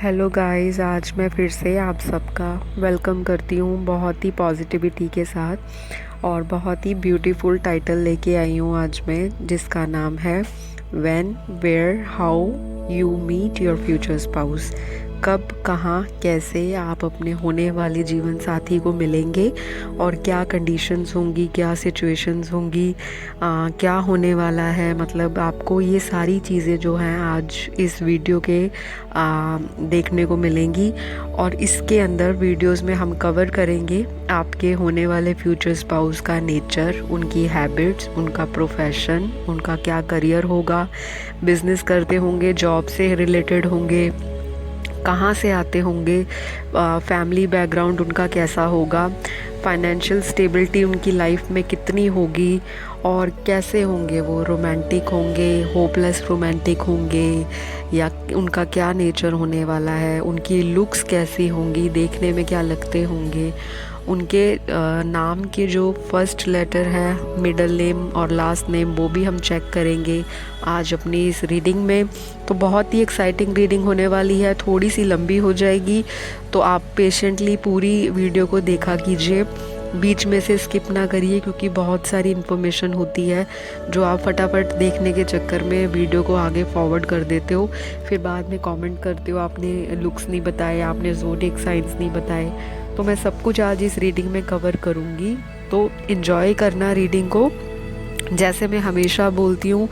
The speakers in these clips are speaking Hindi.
हेलो गाइस, आज मैं फिर से आप सबका वेलकम करती हूँ बहुत ही पॉजिटिविटी के साथ और बहुत ही ब्यूटीफुल टाइटल लेके आई हूँ आज मैं, जिसका नाम है when where how you meet your future spouse. कब, कहाँ, कैसे आप अपने होने वाले जीवन साथी को मिलेंगे और क्या कंडीशंस होंगी, क्या सिचुएशंस होंगी, क्या होने वाला है। मतलब आपको ये सारी चीज़ें जो हैं आज इस वीडियो के देखने को मिलेंगी। और इसके अंदर वीडियोस में हम कवर करेंगे आपके होने वाले फ्यूचर स्पाउस का नेचर, उनकी हैबिट्स, उनका प्रोफेशन, उनका क्या करियर होगा, बिजनेस करते होंगे, जॉब से रिलेटेड होंगे, कहाँ से आते होंगे, फैमिली बैकग्राउंड उनका कैसा होगा, फाइनेंशियल स्टेबिलिटी उनकी लाइफ में कितनी होगी और कैसे होंगे वो, रोमांटिक होंगे, होपलेस रोमांटिक होंगे, या उनका क्या नेचर होने वाला है, उनकी लुक्स कैसी होंगी, देखने में क्या लगते होंगे, उनके नाम के जो फर्स्ट लेटर है, मिडल नेम और लास्ट नेम, वो भी हम चेक करेंगे आज अपनी इस रीडिंग में। तो बहुत ही एक्साइटिंग रीडिंग होने वाली है, थोड़ी सी लंबी हो जाएगी, तो आप पेशेंटली पूरी वीडियो को देखा कीजिए, बीच में से स्किप ना करिए, क्योंकि बहुत सारी इन्फॉर्मेशन होती है जो आप फटाफट देखने के चक्कर में वीडियो को आगे फॉरवर्ड कर देते हो, फिर बाद में कमेंट करते हो आपने लुक्स नहीं बताए, आपने ज़ोडिएक साइंस नहीं बताए। तो मैं सब कुछ आज इस रीडिंग में कवर करूँगी, तो इन्जॉय करना रीडिंग को। जैसे मैं हमेशा बोलती हूँ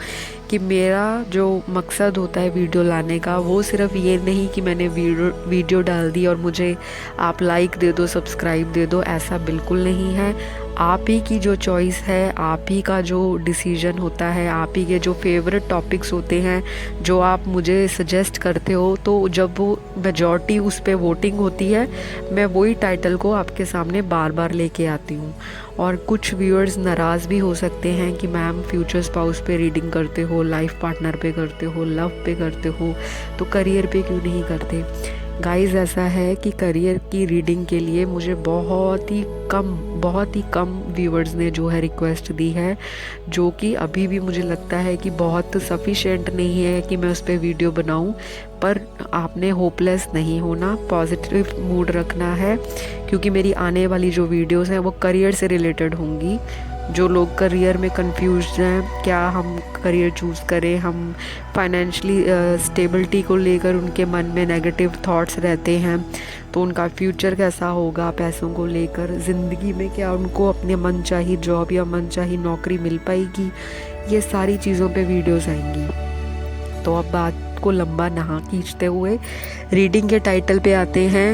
कि मेरा जो मकसद होता है वीडियो लाने का, वो सिर्फ ये नहीं कि मैंने वीडियो डाल दी और मुझे आप लाइक दे दो, सब्सक्राइब दे दो, ऐसा बिल्कुल नहीं है। आप ही की जो चॉइस है, आप ही का जो डिसीजन होता है, आप ही के जो फेवरेट टॉपिक्स होते हैं जो आप मुझे सजेस्ट करते हो, तो जब वो मेजॉरिटी उस पर वोटिंग होती है, मैं वही टाइटल को आपके सामने बार बार लेके आती हूँ। और कुछ व्यूअर्स नाराज़ भी हो सकते हैं कि मैम फ्यूचर स्पाउस पे रीडिंग करते हो, लाइफ पार्टनर पे करते हो, लव पे करते हो, तो करियर पे क्यों नहीं करते। गाइस, ऐसा है कि करियर की रीडिंग के लिए मुझे बहुत ही कम व्यूअर्स ने जो है रिक्वेस्ट दी है, जो कि अभी भी मुझे लगता है कि बहुत सफिशेंट नहीं है कि मैं उस पर वीडियो बनाऊं। पर आपने होपलेस नहीं होना, पॉजिटिव मूड रखना है, क्योंकि मेरी आने वाली जो वीडियोस हैं वो करियर से रिलेटेड होंगी। जो लोग करियर में कंफ्यूज हैं, क्या हम करियर चूज़ करें, हम फाइनेंशियली स्टेबिलिटी को लेकर उनके मन में नेगेटिव थॉट्स रहते हैं, तो उनका फ्यूचर कैसा होगा, पैसों को लेकर, ज़िंदगी में क्या उनको अपने मनचाही जॉब या मनचाही नौकरी मिल पाएगी, ये सारी चीज़ों पे वीडियोस आएंगी। तो अब बात को लंबा ना खींचते हुए रीडिंग के टाइटल पे आते हैं।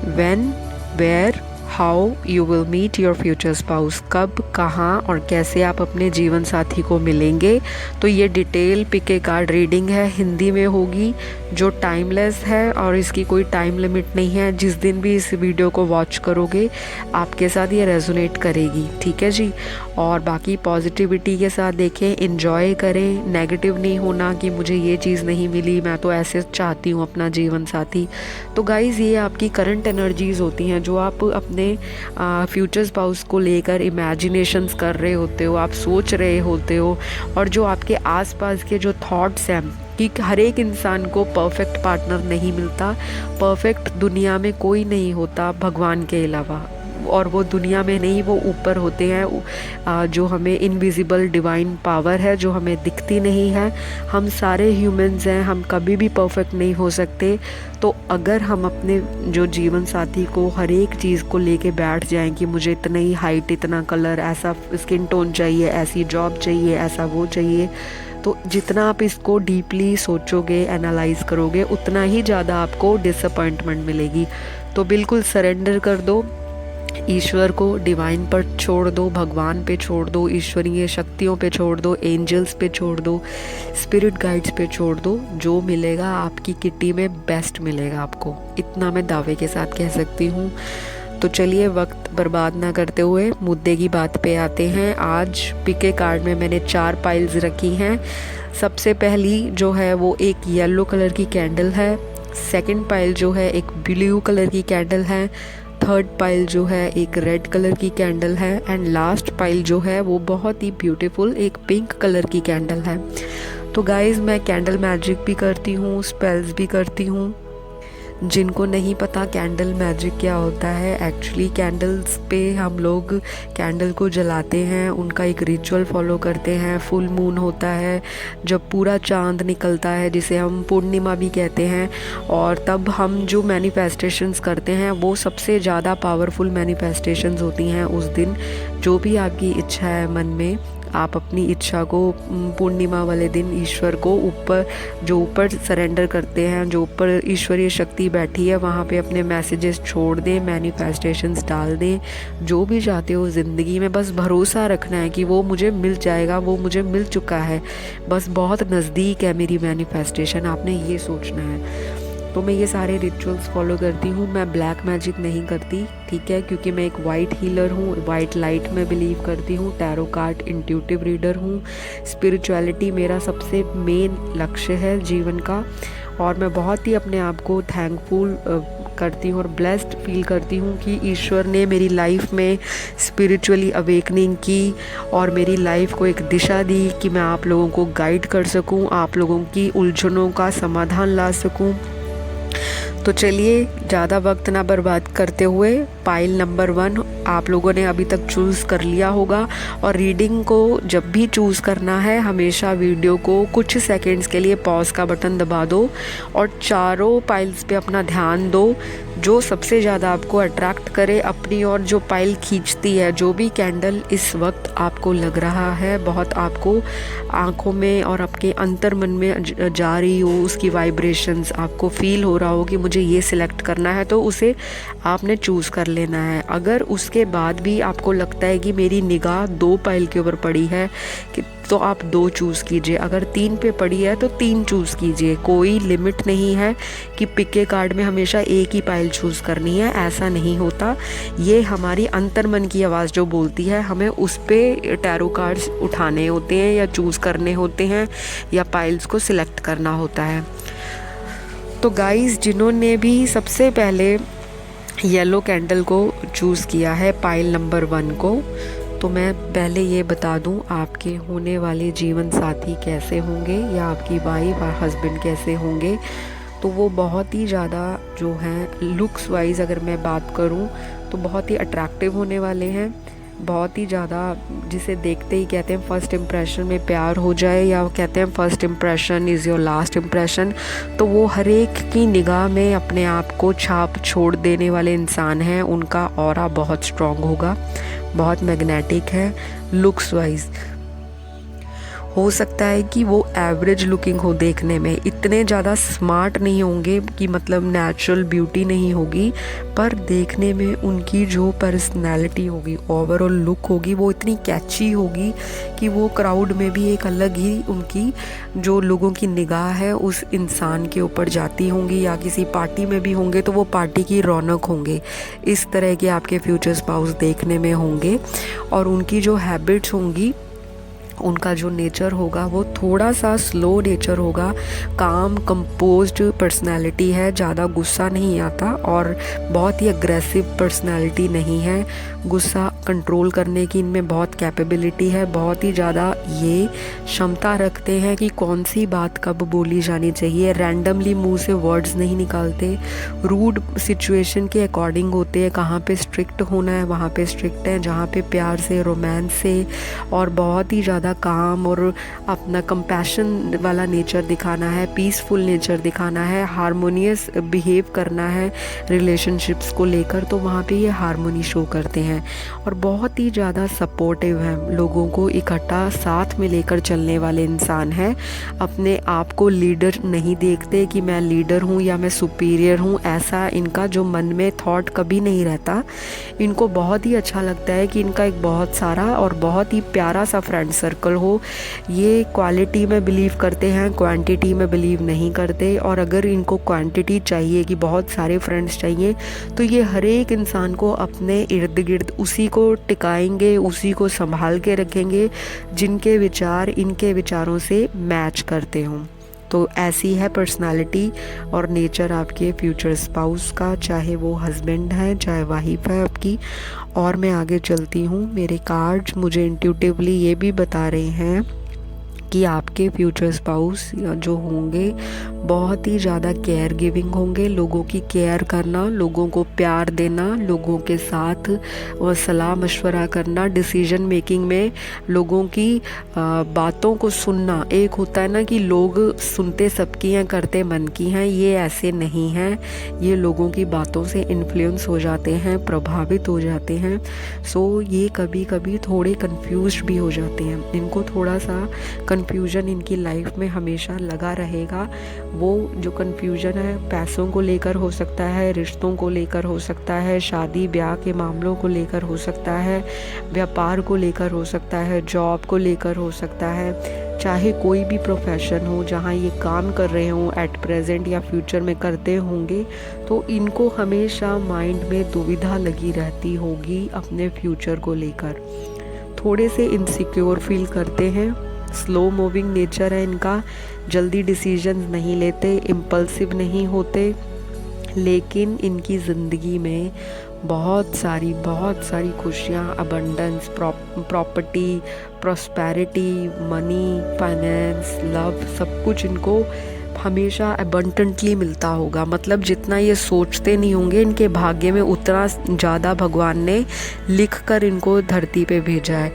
When where how you will meet your future spouse. कब, कहाँ और कैसे आप अपने जीवन साथी को मिलेंगे। तो ये detail pick a card reading है, हिंदी में होगी, जो टाइमलेस है और इसकी कोई टाइम लिमिट नहीं है। जिस दिन भी इस वीडियो को वॉच करोगे आपके साथ ये रेजोनेट करेगी, ठीक है जी। और बाकी पॉजिटिविटी के साथ देखें, इन्जॉय करें, नेगेटिव नहीं होना कि मुझे ये चीज़ नहीं मिली, मैं तो ऐसे चाहती हूँ अपना जीवन साथी। तो गाइज़, ये आपकी करंट एनर्जीज़ होती हैं जो आप अपने फ्यूचर स्पाउस को लेकर इमेजिनेशंस कर रहे होते हो, आप सोच रहे होते हो, और जो आपके आसपास के जो थॉट्स हैं कि हर एक इंसान को परफेक्ट पार्टनर नहीं मिलता, परफेक्ट दुनिया में कोई नहीं होता भगवान के अलावा, और वो दुनिया में नहीं, वो ऊपर होते हैं, जो हमें इनविजिबल डिवाइन पावर है जो हमें दिखती नहीं है। हम सारे ह्यूमंस हैं, हम कभी भी परफेक्ट नहीं हो सकते। तो अगर हम अपने जो जीवन साथी को हर एक चीज़ को लेके बैठ जाएं कि मुझे इतना ही हाइट, इतना कलर, ऐसा स्किन टोन चाहिए, ऐसी जॉब चाहिए, ऐसा वो चाहिए, तो जितना आप इसको डीपली सोचोगे, एनालाइज करोगे, उतना ही ज़्यादा आपको डिसअपॉइंटमेंट मिलेगी। तो बिल्कुल सरेंडर कर दो ईश्वर को, डिवाइन पर छोड़ दो, भगवान पे छोड़ दो, ईश्वरीय शक्तियों पे छोड़ दो, एंजल्स पे छोड़ दो, स्पिरिट गाइड्स पे छोड़ दो। जो मिलेगा आपकी किट्टी में बेस्ट मिलेगा आपको, इतना मैं दावे के साथ कह सकती हूँ। तो चलिए वक्त बर्बाद ना करते हुए मुद्दे की बात पे आते हैं। आज पिके कार्ड में मैंने 4 पाइल्स रखी हैं। सबसे पहली जो है वो एक येलो कलर की कैंडल है, सेकंड पाइल जो है एक ब्लू कलर की कैंडल है, थर्ड पाइल जो है एक रेड कलर की कैंडल है, एंड लास्ट पाइल जो है वो बहुत ही ब्यूटीफुल एक पिंक कलर की कैंडल है। तो गाइज़, मैं कैंडल मैजिक भी करती हूँ, स्पेल्स भी करती हूँ, जिनको नहीं पता कैंडल मैजिक क्या होता है, एक्चुअली कैंडल्स पे हम लोग कैंडल को जलाते हैं, उनका एक रिचुअल फॉलो करते हैं। फुल मून होता है जब पूरा चांद निकलता है, जिसे हम पूर्णिमा भी कहते हैं, और तब हम जो मैनिफेस्टेशंस करते हैं वो सबसे ज़्यादा पावरफुल मैनिफेस्टेशंस होती हैं उस दिन। जो भी आपकी इच्छा है मन में, आप अपनी इच्छा को पूर्णिमा वाले दिन ईश्वर को ऊपर सरेंडर करते हैं, जो ऊपर ईश्वरीय शक्ति बैठी है वहाँ पे अपने मैसेजेस छोड़ दें, मैनिफेस्टेशंस डाल दें। जो भी चाहते हो ज़िंदगी में, बस भरोसा रखना है कि वो मुझे मिल जाएगा, वो मुझे मिल चुका है, बस बहुत नज़दीक है मेरी मैनिफेस्टेशन, आपने ये सोचना है। तो मैं ये सारे रिचुअल्स फॉलो करती हूँ। मैं ब्लैक मैजिक नहीं करती, ठीक है, क्योंकि मैं एक वाइट हीलर हूँ, वाइट लाइट में बिलीव करती हूँ, टैरो कार्ड इंट्यूटिव रीडर हूँ। स्पिरिचुअलिटी मेरा सबसे मेन लक्ष्य है जीवन का, और मैं बहुत ही अपने आप को थैंकफुल करती हूँ और ब्लेस्ड फील करती हूँ कि ईश्वर ने मेरी लाइफ में स्पिरिचुअली अवेकनिंग की और मेरी लाइफ को एक दिशा दी कि मैं आप लोगों को गाइड कर सकूँ, आप लोगों की उलझनों का समाधान ला सकूँ। तो चलिए ज़्यादा वक्त ना बर्बाद करते हुए, पाइल नंबर 1 आप लोगों ने अभी तक चूज़ कर लिया होगा। और रीडिंग को जब भी चूज़ करना है, हमेशा वीडियो को कुछ सेकंड्स के लिए पॉज का बटन दबा दो और चारों पाइल्स पे अपना ध्यान दो। जो सबसे ज़्यादा आपको अट्रैक्ट करे अपनी ओर, जो पाइल खींचती है, जो भी कैंडल इस वक्त आपको लग रहा है बहुत आपको आँखों में और आपके अंतर मन में जा रही हो, उसकी वाइब्रेशंस आपको फील हो रहा हो कि मुझे ये सिलेक्ट करना है, तो उसे आपने चूज़ कर लेना है। अगर उसके बाद भी आपको लगता है कि मेरी निगाह 2 पाइल के ऊपर पड़ी है तो आप 2 चूज़ कीजिए, अगर 3 पे पड़ी है तो 3 चूज़ कीजिए। कोई लिमिट नहीं है कि पिक के कार्ड में हमेशा एक ही पाइल चूज़ करनी है, ऐसा नहीं होता। ये हमारी अंतर्मन की आवाज़ जो बोलती है, हमें उस पे टैरो कार्ड्स उठाने होते हैं या चूज़ करने होते हैं या पाइल्स को सिलेक्ट करना होता है। तो गाइस, जिन्होंने भी सबसे पहले येलो कैंडल को चूज़ किया है, पाइल नंबर 1 को, तो मैं पहले ये बता दूं आपके होने वाले जीवन साथी कैसे होंगे या आपकी वाइफ और हस्बैंड कैसे होंगे। तो वो बहुत ही ज़्यादा जो हैं, लुक्स वाइज अगर मैं बात करूं तो बहुत ही अट्रैक्टिव होने वाले हैं, बहुत ही ज़्यादा, जिसे देखते ही कहते हैं फर्स्ट इम्प्रेशन में प्यार हो जाए, या कहते हैं first impression is your last impression. तो वो हर एक की निगाह में अपने आप को छाप छोड़ देने वाले इंसान हैं। उनका ऑरा बहुत स्ट्रॉन्ग होगा, बहुत मैग्नेटिक है। लुक्स वाइज हो सकता है कि वो एवरेज लुकिंग हो देखने में, इतने ज़्यादा स्मार्ट नहीं होंगे कि मतलब नेचुरल ब्यूटी नहीं होगी, पर देखने में उनकी जो पर्सनैलिटी होगी, ओवरऑल लुक होगी, वो इतनी कैची होगी कि वो क्राउड में भी एक अलग ही उनकी जो लोगों की निगाह है उस इंसान के ऊपर जाती होंगी, या किसी पार्टी में भी होंगे तो वो पार्टी की रौनक होंगे। इस तरह के आपके फ्यूचर स्पाउस देखने में होंगे। और उनकी जो हैबिट्स होंगी, उनका जो नेचर होगा वो थोड़ा सा स्लो नेचर होगा, काम कंपोज्ड पर्सनालिटी है, ज़्यादा गुस्सा नहीं आता और बहुत ही अग्रेसिव पर्सनालिटी नहीं है। गुस्सा कंट्रोल करने की इनमें बहुत कैपेबिलिटी है, बहुत ही ज़्यादा ये क्षमता रखते हैं कि कौन सी बात कब बोली जानी चाहिए। रैंडमली मुंह से वर्ड्स नहीं निकालते, रूड सिचुएशन के अकॉर्डिंग होते हैं। कहाँ पे स्ट्रिक्ट होना है वहाँ पे स्ट्रिक्ट है, जहाँ पे प्यार से, रोमांस से, और बहुत ही ज़्यादा काम और अपना कंपैशन वाला नेचर दिखाना है, पीसफुल नेचर दिखाना है, हारमोनियस बिहेव करना है रिलेशनशिप्स को लेकर, तो वहाँ पे ये हारमोनी शो करते हैं। और बहुत ही ज़्यादा सपोर्टिव हैं, लोगों को इकट्ठा साथ में लेकर चलने वाले इंसान हैं। अपने आप को लीडर नहीं देखते कि मैं लीडर हूँ या मैं सुपीरियर हूँ, ऐसा इनका जो मन में थॉट कभी नहीं रहता। इनको बहुत ही अच्छा लगता है कि इनका एक बहुत सारा और बहुत ही प्यारा सा फ्रेंड सर्कल हो। ये क्वालिटी में बिलीव करते हैं, क्वांटिटी में बिलीव नहीं करते। और अगर इनको क्वांटिटी चाहिए कि बहुत सारे फ्रेंड्स चाहिए, तो ये हर एक इंसान को अपने इर्द गिर्द उसी को टिकाएंगे, उसी को संभाल के रखेंगे जिनके विचार इनके विचारों से मैच करते हों। तो ऐसी है पर्सनालिटी और नेचर आपके फ्यूचर स्पाउस का, चाहे वो हस्बैंड है चाहे वाइफ है आपकी। और मैं आगे चलती हूँ, मेरे कार्ड्स मुझे इंट्यूटिवली ये भी बता रहे हैं कि आपके फ्यूचर स्पाउस जो होंगे बहुत ही ज़्यादा केयर गिविंग होंगे, लोगों की केयर करना, लोगों को प्यार देना, लोगों के साथ और सलाह मशवरा करना, डिसीजन मेकिंग में लोगों की बातों को सुनना। एक होता है ना कि लोग सुनते सबकी हैं करते मन की हैं, ये ऐसे नहीं हैं। ये लोगों की बातों से इन्फ्लुएंस हो जाते हैं, प्रभावित हो जाते हैं। सो ये कभी कभी थोड़े कंफ्यूज्ड भी हो जाते हैं। इनको थोड़ा सा कंफ्यूजन इनकी लाइफ में हमेशा लगा रहेगा। वो जो कंफ्यूजन है पैसों को लेकर हो सकता है, रिश्तों को लेकर हो सकता है, शादी ब्याह के मामलों को लेकर हो सकता है, व्यापार को लेकर हो सकता है, जॉब को लेकर हो सकता है। चाहे कोई भी प्रोफेशन हो जहाँ ये काम कर रहे हों एट प्रेजेंट या फ्यूचर में करते होंगे, तो इनको हमेशा माइंड में दुविधा लगी रहती होगी अपने फ्यूचर को लेकर। थोड़े से इनसिक्योर फील करते हैं, स्लो मूविंग नेचर है इनका, जल्दी डिसीजन नहीं लेते, इम्पल्सिव नहीं होते, लेकिन इनकी ज़िंदगी में बहुत सारी खुशियाँ, abundance, property, prosperity, money, finance, love, सब कुछ इनको हमेशा अबंडेंटली मिलता होगा। मतलब जितना ये सोचते नहीं होंगे, इनके भाग्य में उतना ज़्यादा भगवान ने लिख कर इनको धरती पे भेजा है।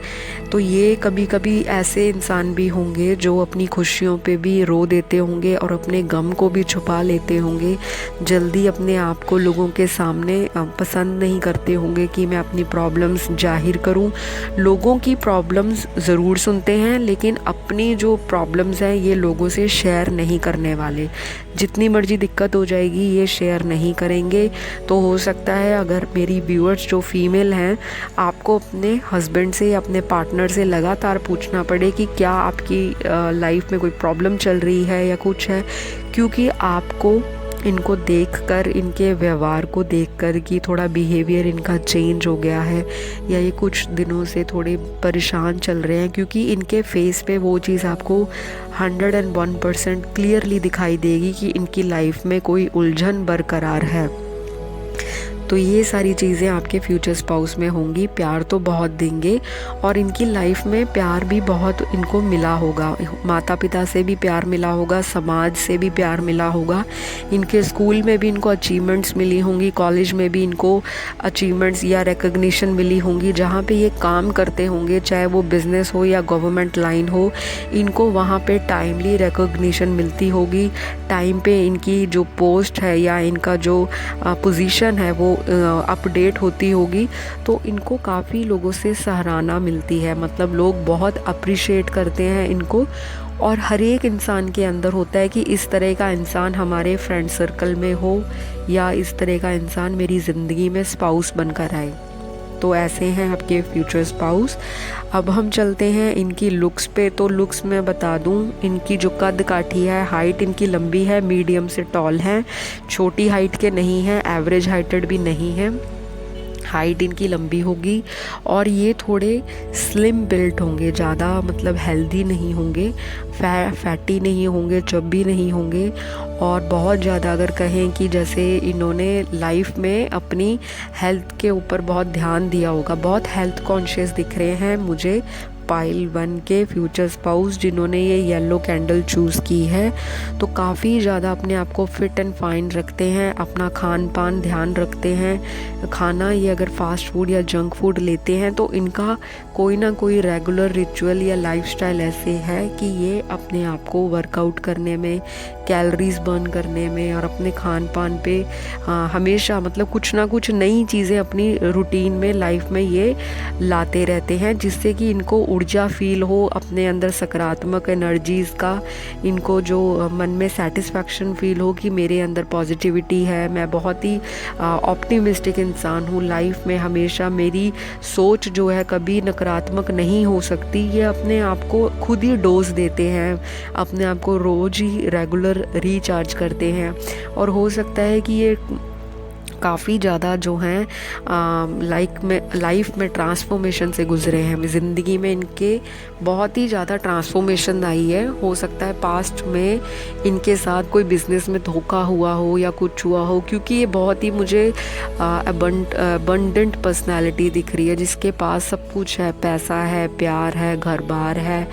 तो ये कभी कभी ऐसे इंसान भी होंगे जो अपनी खुशियों पे भी रो देते होंगे और अपने गम को भी छुपा लेते होंगे। जल्दी अपने आप को लोगों के सामने पसंद नहीं करते होंगे कि मैं अपनी प्रॉब्लम्स जाहिर करूं। लोगों की प्रॉब्लम्स ज़रूर सुनते हैं, लेकिन अपनी जो प्रॉब्लम्स हैं ये लोगों से शेयर नहीं करने वाले। जितनी मर्जी दिक्कत हो जाएगी ये शेयर नहीं करेंगे। तो हो सकता है अगर मेरी व्यूअर्स जो फीमेल हैं, आपको अपने हस्बैंड से या अपने पार्टनर से लगातार पूछना पड़े कि क्या आपकी लाइफ में कोई प्रॉब्लम चल रही है या कुछ है, क्योंकि आपको इनको देखकर, इनके व्यवहार को देखकर कि थोड़ा बिहेवियर इनका चेंज हो गया है या ये कुछ दिनों से थोड़े परेशान चल रहे हैं, क्योंकि इनके फेस पे वो चीज़ आपको 101% क्लियरली दिखाई देगी कि इनकी लाइफ में कोई उलझन बरकरार है। तो ये सारी चीज़ें आपके फ्यूचर स्पाउस में होंगी। प्यार तो बहुत देंगे और इनकी लाइफ में प्यार भी बहुत इनको मिला होगा। माता पिता से भी प्यार मिला होगा, समाज से भी प्यार मिला होगा। इनके स्कूल में भी इनको अचीवमेंट्स मिली होंगी, कॉलेज में भी इनको अचीवमेंट्स या रिकग्निशन मिली होंगी। जहाँ पे ये काम करते होंगे, चाहे वो बिज़नेस हो या गवर्नमेंट लाइन हो, इनको वहाँ पे टाइमली रिकग्निशन मिलती होगी। टाइम पे इनकी जो पोस्ट है या इनका जो पोजीशन है वो अपडेट होती होगी। तो इनको काफ़ी लोगों से सराहना मिलती है, मतलब लोग बहुत अप्रिशिएट करते हैं इनको। और हर एक इंसान के अंदर होता है कि इस तरह का इंसान हमारे फ्रेंड सर्कल में हो या इस तरह का इंसान मेरी ज़िंदगी में स्पाउस बनकर आए। तो ऐसे हैं आपके फ्यूचर स्पाउस। अब हम चलते हैं इनकी लुक्स पे। तो लुक्स मैं बता दूं, इनकी जो कद काठी है, हाइट इनकी लंबी है, मीडियम से टॉल है, छोटी हाइट के नहीं है, एवरेज हाइटेड भी नहीं है, हाइट इनकी लंबी होगी। और ये थोड़े स्लिम बिल्ट होंगे, ज़्यादा मतलब हेल्दी नहीं होंगे, फैटी नहीं होंगे, चब्बी नहीं होंगे। और बहुत ज़्यादा अगर कहें कि जैसे इन्होंने लाइफ में अपनी हेल्थ के ऊपर बहुत ध्यान दिया होगा, बहुत हेल्थ कॉन्शियस दिख रहे हैं मुझे पाइल 1 के फ्यूचर स्पाउस जिन्होंने ये येलो कैंडल चूज़ की है। तो काफ़ी ज़्यादा अपने आप को फिट एंड फाइन रखते हैं, अपना खान पान ध्यान रखते हैं। खाना ये अगर फास्ट फूड या जंक फूड लेते हैं तो इनका कोई ना कोई रेगुलर रिचुअल या लाइफस्टाइल ऐसे है कि ये अपने आप को वर्कआउट करने में, कैलोरीज बर्न करने में और अपने खान पान पे हमेशा मतलब कुछ ना कुछ नई चीज़ें अपनी रूटीन में, लाइफ में ये लाते रहते हैं, जिससे कि इनको ऊर्जा फील हो, अपने अंदर सकारात्मक एनर्जीज़ का इनको जो मन में सेटिस्फैक्शन फील हो कि मेरे अंदर पॉजिटिविटी है, मैं बहुत ही ऑप्टिमिस्टिक इंसान हूँ। लाइफ में हमेशा मेरी सोच जो है कभी नकारात्मक नहीं हो सकती। ये अपने आप को खुद ही डोज देते हैं, अपने आप को रोज़ ही रेगुलर रिचार्ज करते हैं। और हो सकता है कि ये काफ़ी ज़्यादा जो हैं लाइफ में ट्रांसफॉर्मेशन से गुजरे हैं। ज़िंदगी में इनके बहुत ही ज़्यादा ट्रांसफॉर्मेशन आई है। हो सकता है पास्ट में इनके साथ कोई बिज़नेस में धोखा हुआ हो या कुछ हुआ हो, क्योंकि ये बहुत ही मुझे अबंडेंट पर्सनालिटी दिख रही है, जिसके पास सब कुछ है, पैसा है, प्यार है, घर बार है,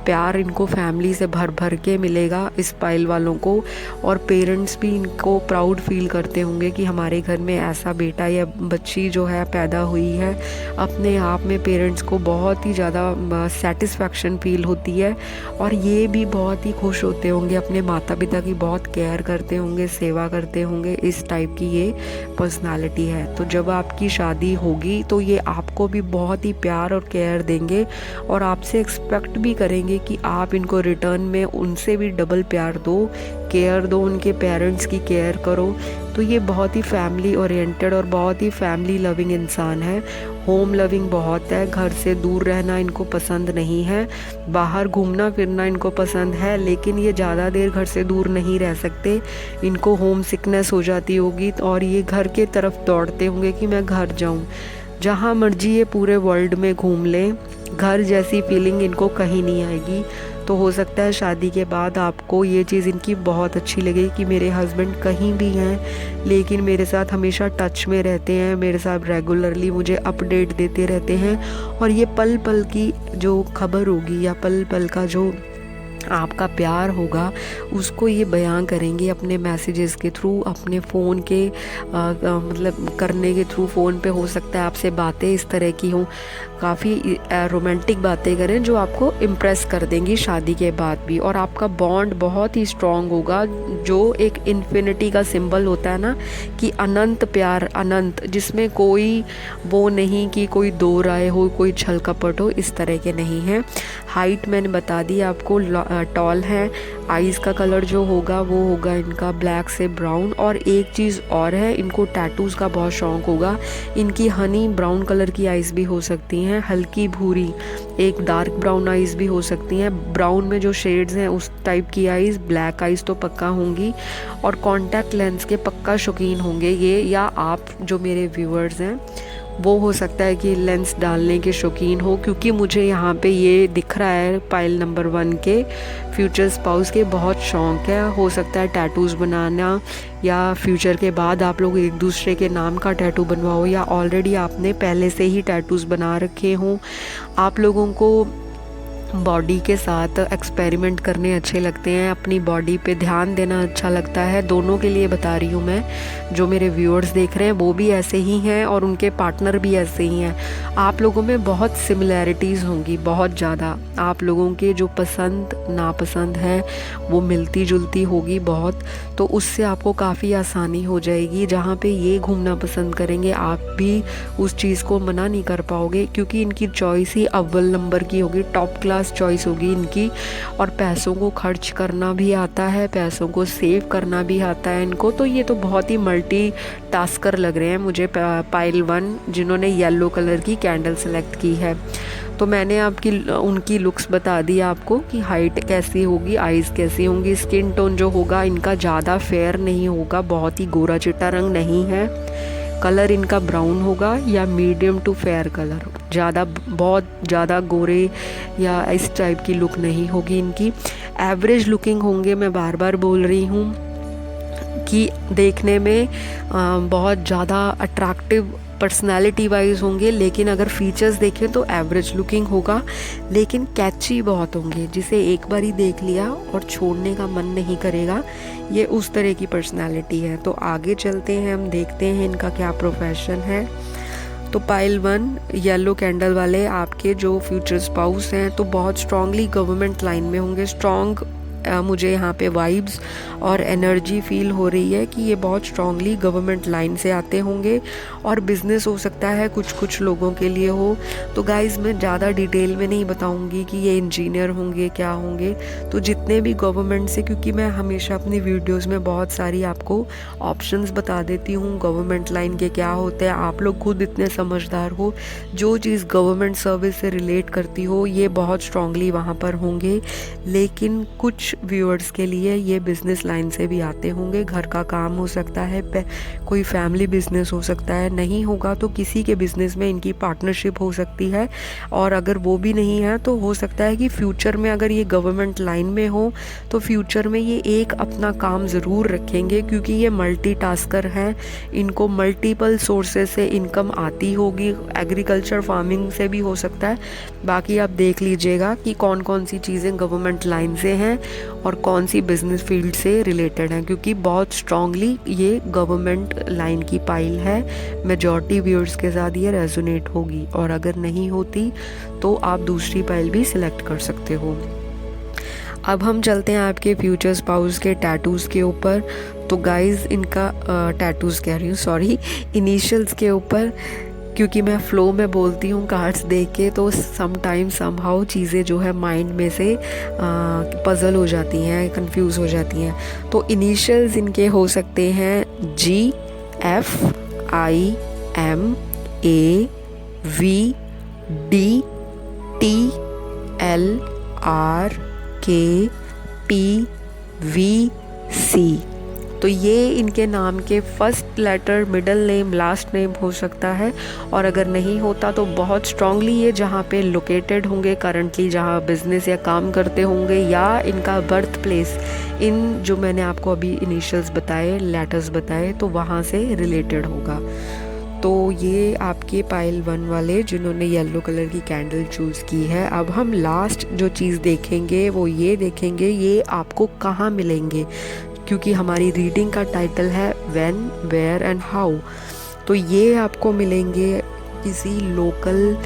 प्यार इनको फैमिली से भर भर के मिलेगा इस पाइल वालों को, और पेरेंट्स भी इनको प्राउड फील करते होंगे कि हमारे घर में ऐसा बेटा या बच्ची जो है पैदा हुई है। अपने आप में पेरेंट्स को बहुत ही ज़्यादा सेटिस्फैक्शन फील होती है, और ये भी बहुत ही खुश होते होंगे, अपने माता पिता की बहुत केयर करते होंगे, सेवा करते होंगे। इस टाइप की ये पर्सनालिटी है। तो जब आपकी शादी होगी तो ये आपको भी बहुत ही प्यार और केयर देंगे, और आपसे एक्सपेक्ट भी करेंगे कि आप इनको रिटर्न में उनसे भी डबल प्यार दो, केयर दो, उनके पेरेंट्स की केयर करो। तो ये बहुत ही फैमिली ओरिएंटेड और बहुत ही फैमिली लविंग इंसान है। होम लविंग बहुत है, घर से दूर रहना इनको पसंद नहीं है, बाहर घूमना फिरना इनको पसंद है, लेकिन ये ज़्यादा देर घर से दूर नहीं रह सकते, इनको होम सिकनेस हो जाती होगी और ये घर के तरफ दौड़ते होंगे कि मैं घर जाऊं। जहाँ मर्जी ये पूरे वर्ल्ड में घूम लें, घर जैसी फीलिंग इनको कहीं नहीं आएगी। तो हो सकता है शादी के बाद आपको ये चीज़ इनकी बहुत अच्छी लगे कि मेरे हस्बैंड कहीं भी हैं लेकिन मेरे साथ हमेशा टच में रहते हैं, मेरे साथ रेगुलरली मुझे अपडेट देते रहते हैं, और ये पल पल की जो खबर होगी या पल पल का जो आपका प्यार होगा उसको ये बयां करेंगे अपने मैसेजेस के थ्रू, अपने फ़ोन के मतलब करने के थ्रू। फ़ोन पे हो सकता है आपसे बातें इस तरह की हों, काफ़ी रोमांटिक बातें करें जो आपको इम्प्रेस कर देंगी शादी के बाद भी, और आपका बॉन्ड बहुत ही स्ट्रॉन्ग होगा, जो एक इन्फिनिटी का सिंबल होता है ना कि अनंत प्यार, अनंत, जिसमें कोई वो नहीं कि कोई दो राय हो, कोई छल कपट हो, इस तरह के नहीं है। हाइट मैंने बता दी आपको, टॉल है। आईज़ का कलर जो होगा वो होगा इनका ब्लैक से ब्राउन, और एक चीज़ और है, इनको टैटूज़ का बहुत शौक़ होगा। इनकी हनी ब्राउन कलर की आईज़ भी हो सकती हैं, हल्की भूरी, एक डार्क ब्राउन आईज़ भी हो सकती हैं। ब्राउन में जो शेड्स हैं उस टाइप की आईज़, ब्लैक आईज़ तो पक्का होंगी, और कॉन्टैक्ट लेंस के पक्का शौकीन होंगे ये, या आप जो मेरे व्यूअर्स हैं वो हो सकता है कि लेंस डालने के शौकीन हो, क्योंकि मुझे यहाँ पे ये दिख रहा है पाइल नंबर 1 के फ्यूचर स्पाउस के बहुत शौक़ है। हो सकता है टैटूज़ बनाना, या फ्यूचर के बाद आप लोग एक दूसरे के नाम का टैटू बनवाओ, या ऑलरेडी आपने पहले से ही टैटूज़ बना रखे हों। आप लोगों को बॉडी के साथ एक्सपेरिमेंट करने अच्छे लगते हैं, अपनी बॉडी पे ध्यान देना अच्छा लगता है। दोनों के लिए बता रही हूँ मैं, जो मेरे व्यूअर्स देख रहे हैं वो भी ऐसे ही हैं और उनके पार्टनर भी ऐसे ही हैं। आप लोगों में बहुत सिमिलैरिटीज़ होंगी, बहुत ज़्यादा। आप लोगों के जो पसंद नापसंद है वो मिलती जुलती होगी बहुत, तो उससे आपको काफ़ी आसानी हो जाएगी। जहाँ पे ये घूमना पसंद करेंगे आप भी उस चीज़ को मना नहीं कर पाओगे, क्योंकि इनकी चॉइस ही अव्वल नंबर की होगी, टॉप क्लास चॉइस होगी इनकी। और पैसों को खर्च करना भी आता है, पैसों को सेव करना भी आता है इनको। तो ये तो बहुत ही मल्टी टास्कर लग रहे हैं मुझे पाइल 1, जिन्होंने येलो कलर की कैंडल सेलेक्ट की है। तो मैंने आपकी उनकी लुक्स बता दी आपको कि हाइट कैसी होगी, आईज़ कैसी होंगी, स्किन टोन जो होगा इनका ज़्यादा फेयर नहीं होगा, बहुत ही गोरा चिट्टा रंग नहीं है। कलर इनका ब्राउन होगा या मीडियम टू फेयर कलर, ज़्यादा बहुत ज़्यादा गोरे या इस टाइप की लुक नहीं होगी इनकी। एवरेज लुकिंग होंगे, मैं बार बार बोल रही हूँ कि देखने में बहुत ज़्यादा अट्रैक्टिव पर्सनालिटी वाइज होंगे, लेकिन अगर फीचर्स देखें तो एवरेज लुकिंग होगा, लेकिन कैची बहुत होंगे, जिसे एक बार ही देख लिया और छोड़ने का मन नहीं करेगा। ये उस तरह की पर्सनालिटी है। तो आगे चलते हैं, हम देखते हैं इनका क्या प्रोफेशन है। तो पाइल 1 येलो कैंडल वाले आपके जो फ्यूचर स्पाउस हैं तो बहुत स्ट्रांगली गवर्नमेंट लाइन में होंगे। स्ट्रॉन्ग मुझे यहाँ पे वाइब्स और एनर्जी फील हो रही है कि ये बहुत स्ट्रांगली गवर्नमेंट लाइन से आते होंगे, और बिज़नेस हो सकता है कुछ लोगों के लिए हो। तो गाइज़ मैं ज़्यादा डिटेल में नहीं बताऊँगी कि ये इंजीनियर होंगे क्या होंगे। तो जितने भी गवर्नमेंट से, क्योंकि मैं हमेशा अपनी वीडियोज़ में बहुत सारी आपको ऑप्शंस बता देती हूँ गवर्नमेंट लाइन के क्या होते हैं। आप लोग खुद इतने समझदार हो, जो चीज़ गवर्नमेंट सर्विस से रिलेट करती हो ये बहुत स्ट्रांगली वहाँ पर होंगे। लेकिन कुछ कुछ व्यूअर्स के लिए ये बिज़नेस लाइन से भी आते होंगे, घर का काम हो सकता है, कोई फैमिली बिजनेस हो सकता है, नहीं होगा तो किसी के बिज़नेस में इनकी पार्टनरशिप हो सकती है। और अगर वो भी नहीं है तो हो सकता है कि फ्यूचर में अगर ये गवर्नमेंट लाइन में हो तो फ्यूचर में ये एक अपना काम ज़रूर रखेंगे, क्योंकि ये मल्टीटास्कर हैं, इनको मल्टीपल सोर्सेज से इनकम आती होगी। एग्रीकल्चर फार्मिंग से भी हो सकता है। बाकी आप देख लीजिएगा कि कौन कौन सी चीज़ें गवर्नमेंट लाइन से हैं और कौन सी बिजनेस फील्ड से रिलेटेड हैं, क्योंकि बहुत स्ट्रांगली ये गवर्नमेंट लाइन की पाइल है। मेजॉरिटी व्यूअर्स के साथ ये रेजोनेट होगी, और अगर नहीं होती तो आप दूसरी पाइल भी सिलेक्ट कर सकते हो। अब हम चलते हैं आपके फ्यूचर स्पाउस के टैटूज़ के ऊपर। तो गाइज़ इनका टैटूज़ कह रही हूँ, सॉरी, इनिशियल्स के ऊपर, क्योंकि मैं फ़्लो में बोलती हूँ कार्ड्स देख के, तो समटाइम समहाउ चीज़ें जो है माइंड में से पज़ल हो जाती हैं, कंफ्यूज हो जाती हैं। तो इनिशियल्स इनके हो सकते हैं GFIMAVDTLRKPVC। तो ये इनके नाम के first letter, middle name, last name हो सकता है। और अगर नहीं होता तो बहुत स्ट्रांगली ये जहाँ पे लोकेटेड होंगे करंटली, जहाँ बिजनेस या काम करते होंगे, या इनका बर्थ प्लेस, इन जो मैंने आपको अभी इनिशियल्स बताए, लेटर्स बताए, तो वहाँ से रिलेटेड होगा। तो ये आपके पाइल 1 वाले जिन्होंने येलो कलर की कैंडल चूज़ की है। अब हम लास्ट जो चीज़ देखेंगे वो ये देखेंगे ये आपको कहाँ मिलेंगे, क्योंकि हमारी रीडिंग का टाइटल है व्हेन, वेयर एंड हाउ। तो ये आपको मिलेंगे किसी लोकल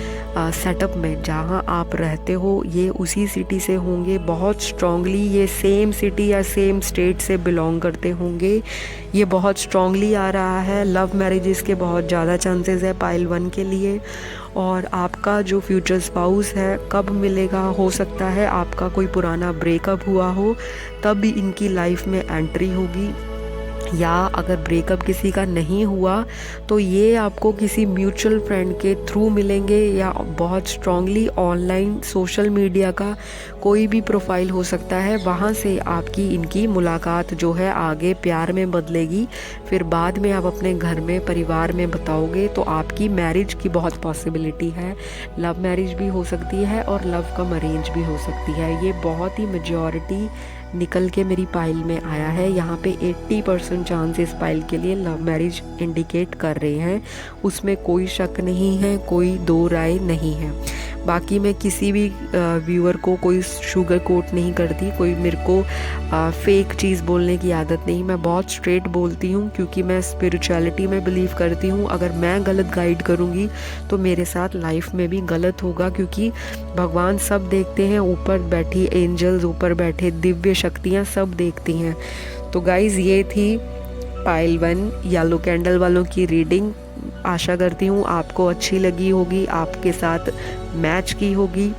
सेटअप में जहाँ आप रहते हो, ये उसी सिटी से होंगे। बहुत स्ट्रांगली ये सेम सिटी या सेम स्टेट से बिलोंग करते होंगे। ये बहुत स्ट्रांगली आ रहा है। लव मैरिजेस के बहुत ज़्यादा चांसेस है पाइल 1 के लिए। और आपका जो फ्यूचर स्पाउस है कब मिलेगा, हो सकता है आपका कोई पुराना ब्रेकअप हुआ हो तब भी इनकी लाइफ में एंट्री होगी, या अगर ब्रेकअप किसी का नहीं हुआ तो ये आपको किसी म्यूचुअल फ्रेंड के थ्रू मिलेंगे, या बहुत स्ट्रांगली ऑनलाइन सोशल मीडिया का कोई भी प्रोफाइल हो सकता है, वहाँ से आपकी इनकी मुलाकात जो है आगे प्यार में बदलेगी। फिर बाद में आप अपने घर में, परिवार में बताओगे तो आपकी मैरिज की बहुत पॉसिबिलिटी है। लव मैरिज भी हो सकती है और लव कम अरेंज भी हो सकती है। ये बहुत ही मेजॉरिटी निकल के मेरी पाइल में आया है। यहाँ पे 80% चांस इस पाइल के लिए लव मैरिज इंडिकेट कर रहे हैं, उसमें कोई शक नहीं है, कोई दो राय नहीं है। बाकी मैं किसी भी व्यूअर को कोई शुगर कोट नहीं करती, कोई मेरे को फेक चीज़ बोलने की आदत नहीं। मैं बहुत स्ट्रेट बोलती हूँ, क्योंकि मैं स्पिरिचुअलिटी में बिलीव करती हूँ। अगर मैं गलत गाइड करूँगी तो मेरे साथ लाइफ में भी गलत होगा, क्योंकि भगवान सब देखते हैं, ऊपर बैठी एंजल्स, ऊपर बैठे दिव्य शक्तियाँ सब देखती हैं। तो गाइज़ ये थी पाइल 1 येलो कैंडल वालों की रीडिंग। आशा करती हूँ आपको अच्छी लगी होगी, आपके साथ मैच की होगी,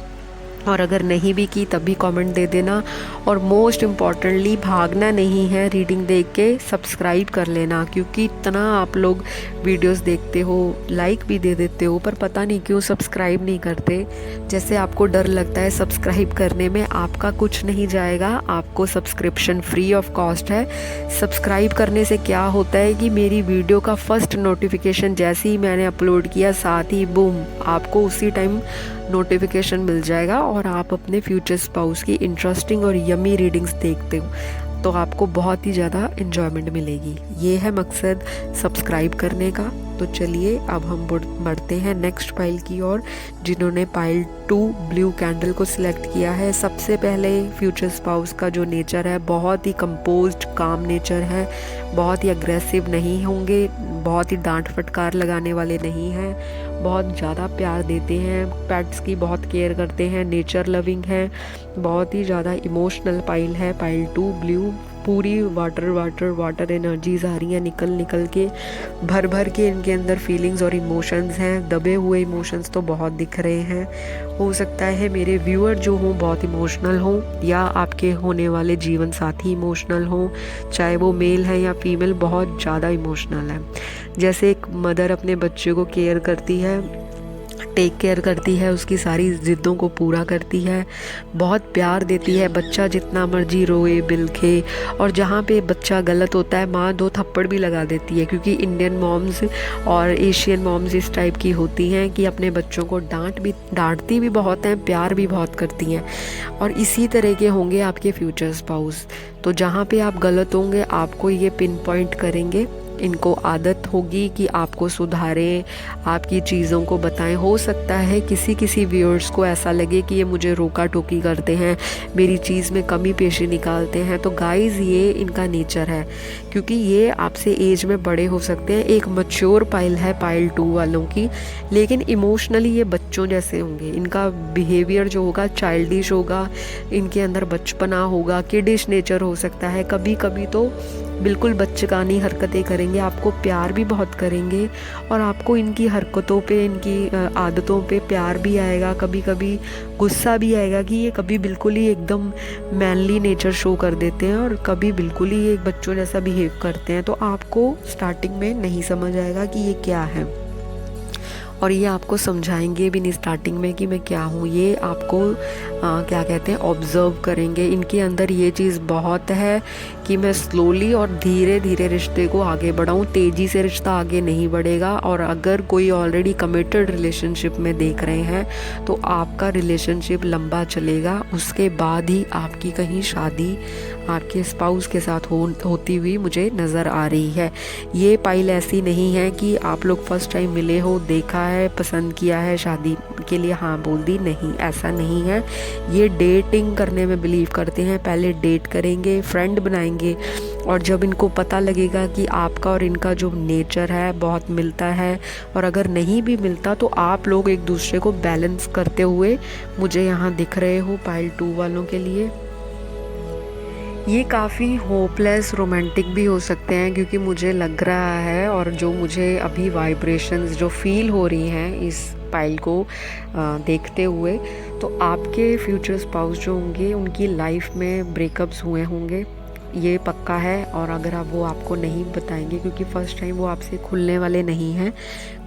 और अगर नहीं भी की तब भी कमेंट दे देना। और मोस्ट इम्पॉर्टेंटली भागना नहीं है रीडिंग देख के, सब्सक्राइब कर लेना, क्योंकि इतना आप लोग वीडियोस देखते हो, लाइक भी दे देते हो, पर पता नहीं क्यों सब्सक्राइब नहीं करते। जैसे आपको डर लगता है सब्सक्राइब करने में, आपका कुछ नहीं जाएगा, आपको सब्सक्रिप्शन फ्री ऑफ कॉस्ट है। सब्सक्राइब करने से क्या होता है कि मेरी वीडियो का फर्स्ट नोटिफिकेशन जैसे ही मैंने अपलोड किया, साथ ही बूम आपको उसी टाइम नोटिफिकेशन मिल जाएगा, और आप अपने फ्यूचर स्पाउस की इंटरेस्टिंग और यमी रीडिंग्स देखते हो तो आपको बहुत ही ज़्यादा इन्जॉयमेंट मिलेगी। ये है मकसद सब्सक्राइब करने का। तो चलिए अब हम बढ़ते हैं नेक्स्ट पाइल की ओर, जिन्होंने पाइल 2 ब्लू कैंडल को सिलेक्ट किया है। सबसे पहले फ्यूचर स्पाउस का जो नेचर है बहुत ही कंपोज्ड काम नेचर है, बहुत ही अग्रेसिव नहीं होंगे, बहुत ही डांट फटकार लगाने वाले नहीं हैं, बहुत ज़्यादा प्यार देते हैं, पेट्स की बहुत केयर करते हैं, नेचर लविंग है, बहुत ही ज़्यादा इमोशनल पाइल है पाइल 2 ब्लू। पूरी वाटर एनर्जीज आ रही हैं निकल के, भर के इनके अंदर फीलिंग्स और इमोशंस हैं। दबे हुए इमोशंस तो बहुत दिख रहे हैं। हो सकता है मेरे व्यूअर जो हों बहुत इमोशनल हों, या आपके होने वाले जीवन साथी इमोशनल हों, चाहे वो मेल है या फीमेल, बहुत ज़्यादा इमोशनल है। जैसे एक मदर अपने बच्चे को केयर करती है, टेक केयर करती है, उसकी सारी ज़िद्दों को पूरा करती है, बहुत प्यार देती है। बच्चा जितना मर्जी रोए बिलखे, और जहाँ पे बच्चा गलत होता है माँ 2 थप्पड़ भी लगा देती है, क्योंकि इंडियन मॉम्स और एशियन मॉम्स इस टाइप की होती हैं कि अपने बच्चों को डांटती भी बहुत हैं, प्यार भी बहुत करती हैं। और इसी तरह के होंगे आपके फ्यूचर स्पाउस। तो जहाँ पे आप गलत होंगे आपको ये पिन पॉइंट करेंगे, इनको आदत होगी कि आपको सुधारें, आपकी चीज़ों को बताएं। हो सकता है किसी किसी व्यूअर्स को ऐसा लगे कि ये मुझे रोका टोकी करते हैं, मेरी चीज़ में कमी पेशी निकालते हैं। तो गाइज़ ये इनका नेचर है, क्योंकि ये आपसे एज में बड़े हो सकते हैं। एक मैच्योर पाइल है पाइल 2 वालों की, लेकिन इमोशनली ये बच्चों जैसे होंगे। इनका बिहेवियर जो होगा चाइल्डिश होगा, इनके अंदर बचपना होगा, किडिश नेचर हो सकता है। कभी कभी तो बिल्कुल बच्चेकानी हरकतें करेंगे, आपको प्यार भी बहुत करेंगे, और आपको इनकी हरकतों पे, इनकी आदतों पे प्यार भी आएगा, कभी कभी गुस्सा भी आएगा कि ये कभी बिल्कुल ही एकदम मैनली नेचर शो कर देते हैं और कभी बिल्कुल ही एक बच्चों जैसा बिहेव करते हैं। तो आपको स्टार्टिंग में नहीं समझ आएगा कि ये क्या है, और ये आपको समझाएंगे भी नहीं स्टार्टिंग में कि मैं क्या हूँ। ये आपको क्या कहते हैं, ऑब्ज़र्व करेंगे। इनके अंदर ये चीज़ बहुत है कि मैं स्लोली और धीरे धीरे रिश्ते को आगे बढ़ाऊँ, तेज़ी से रिश्ता आगे नहीं बढ़ेगा। और अगर कोई ऑलरेडी कमिटेड रिलेशनशिप में देख रहे हैं तो आपका रिलेशनशिप लंबा चलेगा, उसके बाद ही आपकी कहीं शादी आपके स्पाउस के साथ होती हुई मुझे नज़र आ रही है। ये पाइल ऐसी नहीं है कि आप लोग फर्स्ट टाइम मिले हो, देखा है, पसंद किया है, शादी के लिए हाँ बोल दी, नहीं, ऐसा नहीं है। ये डेटिंग करने में बिलीव करते हैं। पहले डेट करेंगे, फ्रेंड बनाएंगे, और जब इनको पता लगेगा कि आपका और इनका जो नेचर है बहुत मिलता है, और अगर नहीं भी मिलता तो आप लोग एक दूसरे को बैलेंस करते हुए मुझे यहाँ दिख रहे हो पाइल 2 वालों के लिए। ये काफ़ी होपलेस रोमांटिक भी हो सकते हैं, क्योंकि मुझे लग रहा है, और जो मुझे अभी वाइब्रेशंस जो फील हो रही हैं इस पाइल को देखते हुए, तो आपके फ्यूचर स्पाउस जो होंगे उनकी लाइफ में ब्रेकअप्स हुए होंगे, ये पक्का है। और अगर वो आपको नहीं बताएंगे, क्योंकि फ़र्स्ट टाइम वो आपसे खुलने वाले नहीं हैं।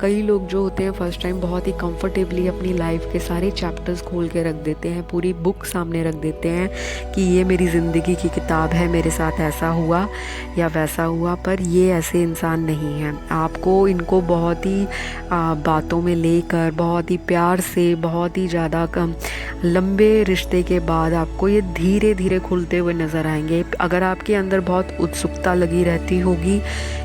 कई लोग जो होते हैं फ़र्स्ट टाइम बहुत ही कंफर्टेबली अपनी लाइफ के सारे चैप्टर्स खोल के रख देते हैं, पूरी बुक सामने रख देते हैं कि ये मेरी ज़िंदगी की किताब है, मेरे साथ ऐसा हुआ या वैसा हुआ। पर ये ऐसे इंसान नहीं हैं। आपको इनको बहुत ही बातों में लेकर, बहुत ही प्यार से, बहुत ही ज़्यादा लंबे रिश्ते के बाद आपको ये धीरे धीरे खुलते हुए नज़र आएंगे। अगर आपके अंदर बहुत उत्सुकता लगी रहती होगी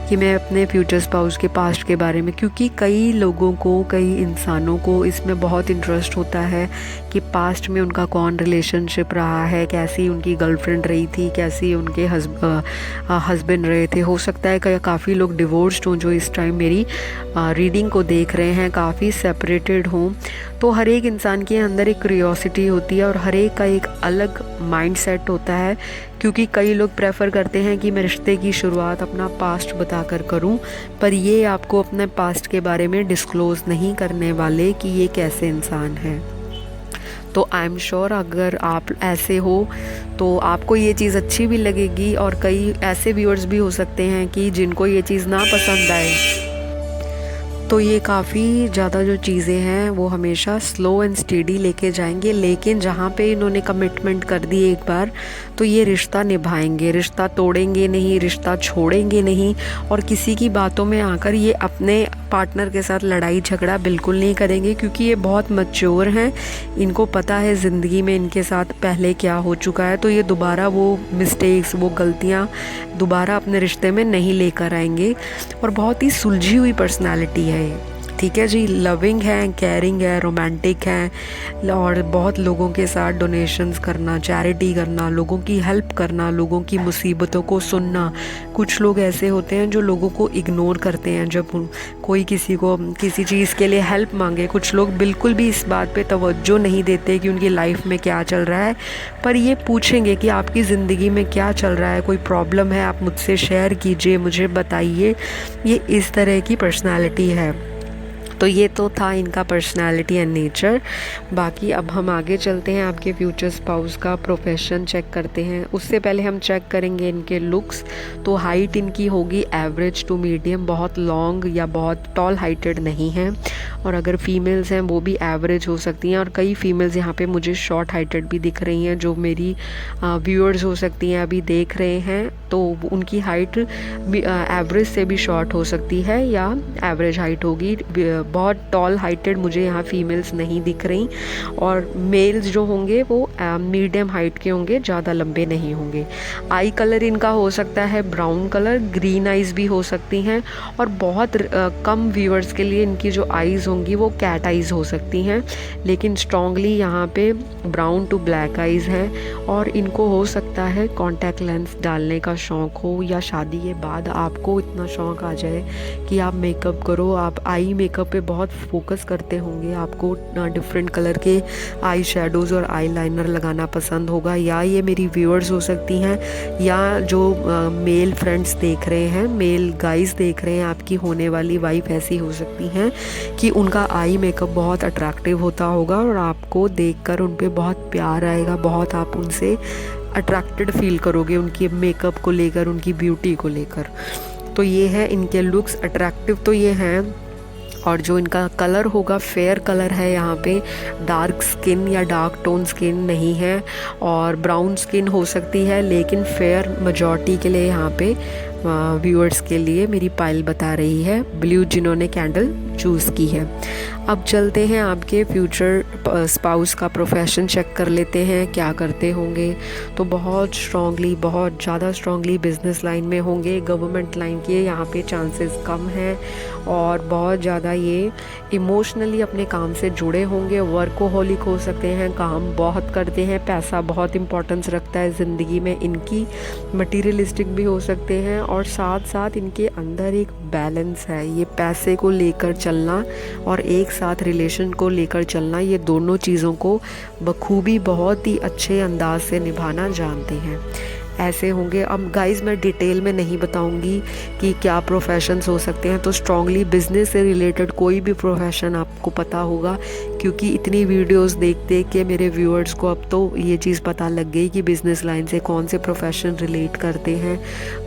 कि मैं अपने फ्यूचर स्पाउस के पास्ट के बारे में, क्योंकि कई लोगों को, कई इंसानों को इसमें बहुत इंटरेस्ट होता है कि पास्ट में उनका कौन रिलेशनशिप रहा है, कैसी उनकी गर्लफ्रेंड रही थी, कैसी उनके हस्बैंड रहे थे। हो सकता है कि काफ़ी लोग डिवोर्स्ड हों जो इस टाइम मेरी रीडिंग को देख रहे हैं, काफ़ी सेपरेटेड हों। तो हर एक इंसान के अंदर एक क्यूरियोसिटी होती है, और हर एक का एक अलग माइंड सेट होता है, क्योंकि कई लोग प्रेफर करते हैं कि मैं रिश्ते की शुरुआत अपना पास्ट बताकर करूं, पर ये आपको अपने पास्ट के बारे में डिस्क्लोज़ नहीं करने वाले कि ये कैसे इंसान है। तो आई एम श्योर अगर आप ऐसे हो तो आपको ये चीज़ अच्छी भी लगेगी, और कई ऐसे व्यूअर्स भी हो सकते हैं कि जिनको ये चीज़ ना पसंद आए। तो ये काफ़ी ज़्यादा जो चीज़ें हैं वो हमेशा स्लो एंड स्टेडी लेके जाएंगे, लेकिन जहाँ पे इन्होंने कमिटमेंट कर दी एक बार, तो ये रिश्ता निभाएंगे, रिश्ता तोड़ेंगे नहीं, रिश्ता छोड़ेंगे नहीं। और किसी की बातों में आकर ये अपने पार्टनर के साथ लड़ाई झगड़ा बिल्कुल नहीं करेंगे, क्योंकि ये बहुत मैच्योर हैं। इनको पता है ज़िंदगी में इनके साथ पहले क्या हो चुका है, तो ये दोबारा वो मिस्टेक्स, वो गलतियाँ दोबारा अपने रिश्ते में नहीं लेकर आएंगे। और बहुत ही सुलझी हुई पर्सनालिटी है ये, ठीक है जी। लविंग है, केयरिंग है, रोमांटिक है, और बहुत लोगों के साथ डोनेशंस करना, चैरिटी करना, लोगों की हेल्प करना, लोगों की मुसीबतों को सुनना। कुछ लोग ऐसे होते हैं जो लोगों को इग्नोर करते हैं जब कोई किसी को किसी चीज़ के लिए हेल्प मांगे। कुछ लोग बिल्कुल भी इस बात पे तवज्जो नहीं देते कि उनकी लाइफ में क्या चल रहा है, पर ये पूछेंगे कि आपकी ज़िंदगी में क्या चल रहा है, कोई प्रॉब्लम है, आप मुझसे शेयर कीजिए, मुझे बताइए। ये इस तरह की पर्सनैलिटी है। तो ये तो था इनका पर्सनालिटी एंड नेचर। बाकी अब हम आगे चलते हैं, आपके फ्यूचर स्पाउस का प्रोफेशन चेक करते हैं। उससे पहले हम चेक करेंगे इनके लुक्स। तो हाइट इनकी होगी एवरेज टू मीडियम, बहुत लॉन्ग या बहुत टॉल हाइटेड नहीं है, और अगर फीमेल्स हैं वो भी एवरेज हो सकती हैं, और कई फीमेल्स यहाँ पे मुझे शॉर्ट हाइटेड भी दिख रही हैं जो मेरी व्यूअर्स हो सकती हैं, अभी देख रहे हैं। तो उनकी हाइट एवरेज से भी शॉर्ट हो सकती है या एवरेज हाइट होगी। बहुत टॉल हाइटेड मुझे यहाँ फीमेल्स नहीं दिख रही, और मेल्स जो होंगे वो मीडियम हाइट के होंगे, ज़्यादा लंबे नहीं होंगे। आई कलर इनका हो सकता है ब्राउन कलर, ग्रीन आइज़ भी हो सकती हैं, और बहुत कम व्यूअर्स के लिए इनकी जो आइज़ होंगी वो कैट आइज़ हो सकती हैं, लेकिन स्ट्रॉन्गली यहाँ पे ब्राउन टू ब्लैक आइज़ हैं। और इनको हो सकता है कॉन्टैक्ट लेंस डालने का शौक़ हो, या शादी के बाद आपको इतना शौक़ आ जाए कि आप मेकअप करो। आप आई मेकअप पे बहुत फोकस करते होंगे, आपको डिफरेंट कलर के आई शेडोज़ और आई लाइनर लगाना पसंद होगा, या ये मेरी व्यूअर्स हो सकती हैं, या जो मेल फ्रेंड्स देख रहे हैं, मेल गाइस देख रहे हैं, आपकी होने वाली वाइफ ऐसी हो सकती हैं कि उनका आई मेकअप बहुत अट्रैक्टिव होता होगा और आपको देखकर उन पे बहुत प्यार आएगा, बहुत आप उनसे अट्रैक्टेड फील करोगे उनकी मेकअप को लेकर, उनकी ब्यूटी को लेकर। तो ये है इनके लुक्स, अट्रैक्टिव तो ये हैं। और जो इनका कलर होगा फेयर कलर है, यहाँ पे डार्क स्किन या डार्क टोन स्किन नहीं है, और ब्राउन स्किन हो सकती है, लेकिन फेयर मेजॉरिटी के लिए यहाँ पे व्यूअर्स के लिए मेरी पायल बता रही है ब्लू, जिन्होंने कैंडल चूज़ की है। अब चलते हैं आपके फ्यूचर स्पाउस का प्रोफेशन चेक कर लेते हैं, क्या करते होंगे। तो बहुत स्ट्रांगली, बहुत ज़्यादा स्ट्रांगली बिजनेस लाइन में होंगे, गवर्नमेंट लाइन के यहाँ पे चांसेस कम हैं, और बहुत ज़्यादा ये इमोशनली अपने काम से जुड़े होंगे, वर्कोहॉलिक हो सकते हैं, काम बहुत करते हैं, पैसा बहुत इंपॉर्टेंस रखता है ज़िंदगी में इनकी, मटीरियलिस्टिक भी हो सकते हैं, और साथ साथ इनके अंदर एक बैलेंस है, ये पैसे को लेकर चलना और एक साथ रिलेशन को लेकर चलना, ये दोनों चीज़ों को बखूबी बहुत ही अच्छे अंदाज से निभाना जानते हैं। ऐसे होंगे। अब गाइस मैं डिटेल में नहीं बताऊंगी कि क्या प्रोफेशंस हो सकते हैं, तो स्ट्रांगली बिज़नेस से रिलेटेड कोई भी प्रोफेशन आपको पता होगा, क्योंकि इतनी वीडियोस देख देख के मेरे व्यूअर्स को अब तो ये चीज़ पता लग गई कि बिज़नेस लाइन से कौन से प्रोफेशन रिलेट करते हैं,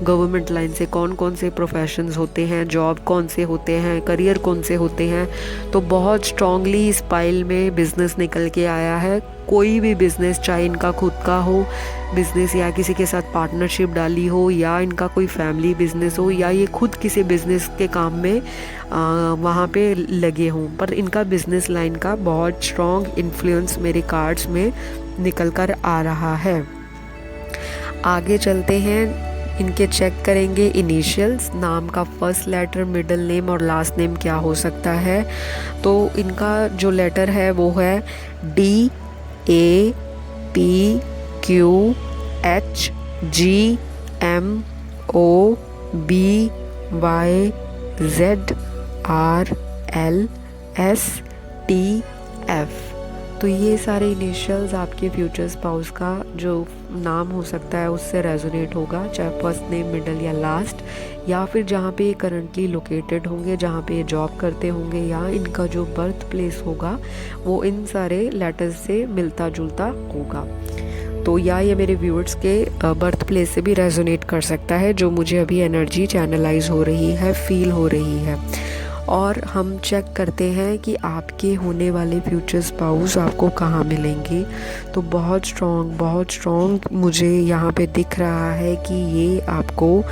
गवर्नमेंट लाइन से कौन कौन से प्रोफेशंस होते हैं, जॉब कौन से होते हैं, करियर कौन से होते हैं। तो बहुत स्ट्रांगली इस पाइल में बिज़नेस निकल के आया है। कोई भी बिज़नेस, चाहे इनका खुद का हो बिज़नेस या किसी के साथ पार्टनरशिप डाली हो, या इनका कोई फैमिली बिज़नेस हो, या ये खुद किसी बिज़नेस के काम में वहाँ पे लगे हों, पर इनका बिज़नेस लाइन का बहुत स्ट्रॉन्ग इन्फ्लुएंस मेरे कार्ड्स में निकल कर आ रहा है। आगे चलते हैं, इनके चेक करेंगे इनिशियल्स, नाम का फर्स्ट लेटर, मिडिल नेम और लास्ट नेम क्या हो सकता है। तो इनका जो लेटर है वो है DAPQHGMOZ, RLSTF। तो ये सारे इनिशियल्स आपके फ्यूचर स्पाउस का जो नाम हो सकता है उससे रेजोनेट होगा, चाहे फर्स्ट नेम, मिडिल या लास्ट, या फिर जहाँ पे ये करंटली लोकेटेड होंगे, जहाँ पे ये जॉब करते होंगे, या इनका जो बर्थ प्लेस होगा वो इन सारे लेटर्स से मिलता जुलता होगा। तो या ये मेरे व्यूअर्स के बर्थ प्लेस से भी रेजोनेट कर सकता है, जो मुझे अभी एनर्जी चैनलाइज हो रही है, फील हो रही है। और हम चेक करते हैं कि आपके होने वाले फ्यूचर स्पाउस आपको कहाँ मिलेंगे। तो बहुत स्ट्रॉन्ग मुझे यहाँ पे दिख रहा है कि ये आपको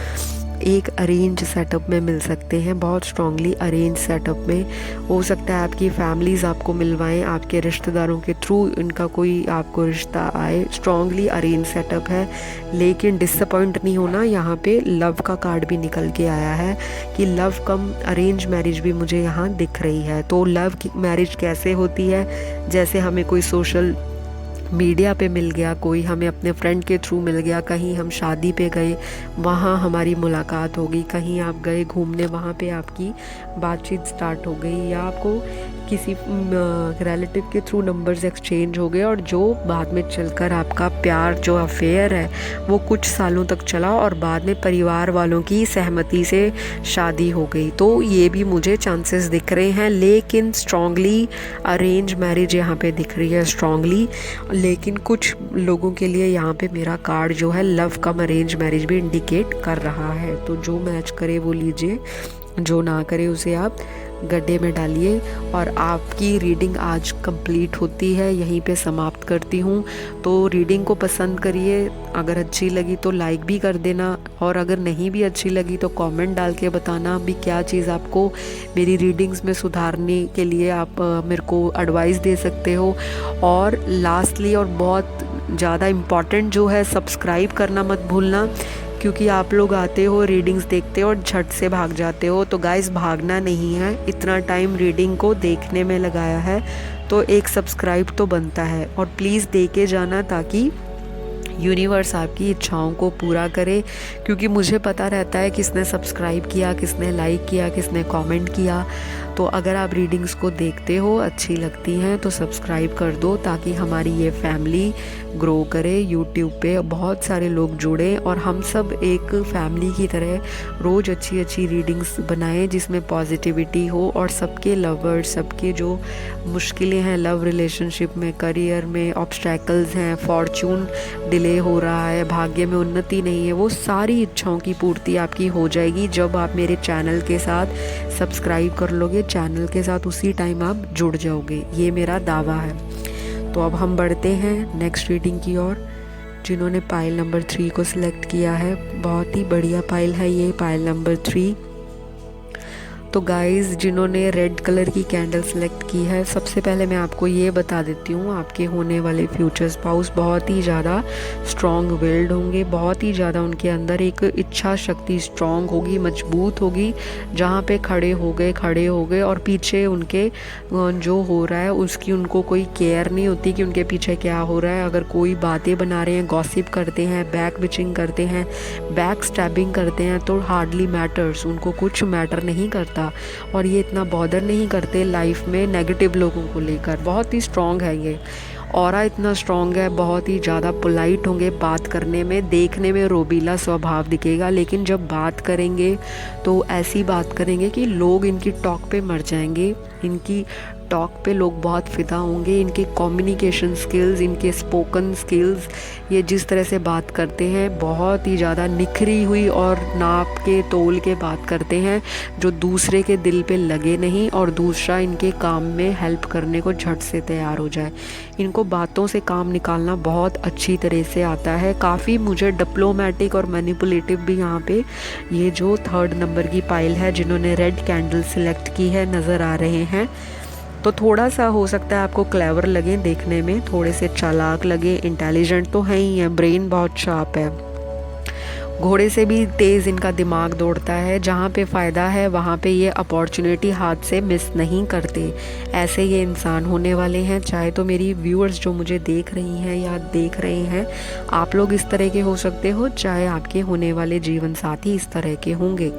एक अरेंज सेटअप में मिल सकते हैं, बहुत स्ट्रांगली अरेंज सेटअप में। हो सकता है आपकी फैमिलीज़ आपको मिलवाएं, आपके रिश्तेदारों के थ्रू इनका कोई आपको रिश्ता आए। स्ट्रांगली अरेंज सेटअप है, लेकिन डिसअपॉइंट नहीं होना। यहाँ पे लव का कार्ड भी निकल के आया है कि लव कम अरेंज मैरिज भी मुझे यहाँ दिख रही है। तो लव की मैरिज कैसे होती है, जैसे हमें कोई सोशल मीडिया पे मिल गया, कोई हमें अपने फ्रेंड के थ्रू मिल गया, कहीं हम शादी पे गए वहाँ हमारी मुलाकात हो गई, कहीं आप गए घूमने वहाँ पे आपकी बातचीत स्टार्ट हो गई, या आपको किसी रिलेटिव के थ्रू नंबर्स एक्सचेंज हो गए, और जो बाद में चलकर आपका प्यार जो अफेयर है वो कुछ सालों तक चला और बाद में परिवार वालों की सहमति से शादी हो गई। तो ये भी मुझे चांसेस दिख रहे हैं, लेकिन स्ट्रांगली अरेंज मैरिज यहाँ पे दिख रही है स्ट्रांगली। लेकिन कुछ लोगों के लिए यहाँ पे मेरा कार्ड जो है लव कम अरेंज मैरिज भी इंडिकेट कर रहा है। तो जो मैच करे वो लीजिए। जो ना करे उसे आप गड्ढे में डालिए। और आपकी रीडिंग आज कंप्लीट होती है, यहीं पे समाप्त करती हूँ। तो रीडिंग को पसंद करिए, अगर अच्छी लगी तो लाइक भी कर देना, और अगर नहीं भी अच्छी लगी तो कमेंट डाल के बताना भी क्या चीज़ आपको मेरी रीडिंग्स में सुधारने के लिए आप मेरे को एडवाइस दे सकते हो। और लास्टली और बहुत ज़्यादा इम्पॉर्टेंट जो है, सब्सक्राइब करना मत भूलना, क्योंकि आप लोग आते हो, रीडिंग्स देखते हो और झट से भाग जाते हो। तो गाइस, भागना नहीं है, इतना टाइम रीडिंग को देखने में लगाया है तो एक सब्सक्राइब तो बनता है। और प्लीज़ दे के जाना, ताकि यूनिवर्स आपकी इच्छाओं को पूरा करे, क्योंकि मुझे पता रहता है किसने सब्सक्राइब किया, किसने लाइक किया, किसने कमेंट किया। तो अगर आप रीडिंग्स को देखते हो, अच्छी लगती हैं, तो सब्सक्राइब कर दो, ताकि हमारी ये फैमिली ग्रो करे। यूट्यूब पे बहुत सारे लोग जुड़े और हम सब एक फैमिली की तरह रोज़ अच्छी अच्छी रीडिंग्स बनाएं, जिसमें पॉजिटिविटी हो और सबके लवर्स, सबके जो मुश्किलें हैं लव रिलेशनशिप में, करियर में ऑब्स्टैकल्स हैं, फॉर्च्यून डिले हो रहा है, भाग्य में उन्नति नहीं है, वो सारी इच्छाओं की पूर्ति आपकी हो जाएगी जब आप मेरे चैनल के साथ सब्सक्राइब कर लोगे। चैनल के साथ उसी टाइम आप जुड़ जाओगे, ये मेरा दावा है। तो अब हम बढ़ते हैं नेक्स्ट रीडिंग की ओर। जिन्होंने पाइल नंबर 3 को सिलेक्ट किया है, बहुत ही बढ़िया पाइल है ये, पाइल नंबर 3। तो गाइज़, जिन्होंने रेड कलर की कैंडल सेलेक्ट की है, सबसे पहले मैं आपको ये बता देती हूँ, आपके होने वाले फ्यूचर स्पाउस बहुत ही ज़्यादा स्ट्रॉन्ग विल्ड होंगे, बहुत ही ज़्यादा उनके अंदर एक इच्छा शक्ति स्ट्रॉन्ग होगी, मजबूत होगी। जहाँ पे खड़े हो गए और पीछे उनके जो हो रहा है उसकी उनको कोई केयर नहीं होती कि उनके पीछे क्या हो रहा है। अगर कोई बातें बना रहे हैं, गॉसिप करते हैं, बैक बिचिंग करते हैं, बैक स्टैबिंग करते हैं, तो हार्डली मैटर्स, उनको कुछ मैटर नहीं करता। और ये इतना बॉदर नहीं करते लाइफ में नेगेटिव लोगों को लेकर। बहुत ही स्ट्रॉन्ग है ये, ऑरा इतना स्ट्रॉन्ग है, बहुत ही ज़्यादा पोलाइट होंगे बात करने में, देखने में रोबीला स्वभाव दिखेगा, लेकिन जब बात करेंगे तो ऐसी बात करेंगे कि लोग इनकी टॉक पे मर जाएंगे, इनकी टॉक पे लोग बहुत फ़िदा होंगे। इनके कम्युनिकेशन स्किल्स, इनके स्पोकन स्किल्स, ये जिस तरह से बात करते हैं, बहुत ही ज़्यादा निखरी हुई और नाप के तोल के बात करते हैं, जो दूसरे के दिल पे लगे नहीं और दूसरा इनके काम में हेल्प करने को झट से तैयार हो जाए। इनको बातों से काम निकालना बहुत अच्छी तरह से आता है। काफ़ी मुझे डिप्लोमेटिक और मैनिपुलेटिव भी यहाँ पे ये जो 3rd नंबर की पाइल है, जिन्होंने रेड कैंडल सेलेक्ट की है, नज़र आ रहे हैं। तो थोड़ा सा हो सकता है आपको क्लेवर लगे देखने में, थोड़े से चालाक लगे, इंटेलिजेंट तो है ही है, ब्रेन बहुत शार्प है, घोड़े से भी तेज़ इनका दिमाग दौड़ता है। जहाँ पे फ़ायदा है वहाँ पे ये अपॉर्चुनिटी हाथ से मिस नहीं करते। ऐसे ये इंसान होने वाले हैं। चाहे तो मेरी व्यूअर्स जो मुझे देख रही हैं या देख रहे हैं, आप लोग इस तरह के हो सकते हो, चाहे आपके होने वाले जीवन साथी इस तरह के होंगे।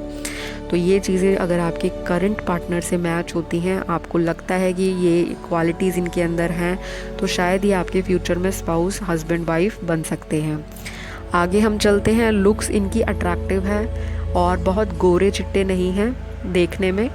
तो ये चीज़ें अगर आपके करंट पार्टनर से मैच होती हैं, आपको लगता है कि ये क्वालिटीज़ इनके अंदर हैं, तो शायद ये आपके फ्यूचर में स्पाउस, हस्बैंड वाइफ बन सकते हैं। आगे हम चलते हैं। लुक्स इनकी अट्रैक्टिव है और बहुत गोरे चिट्टे नहीं हैं देखने में,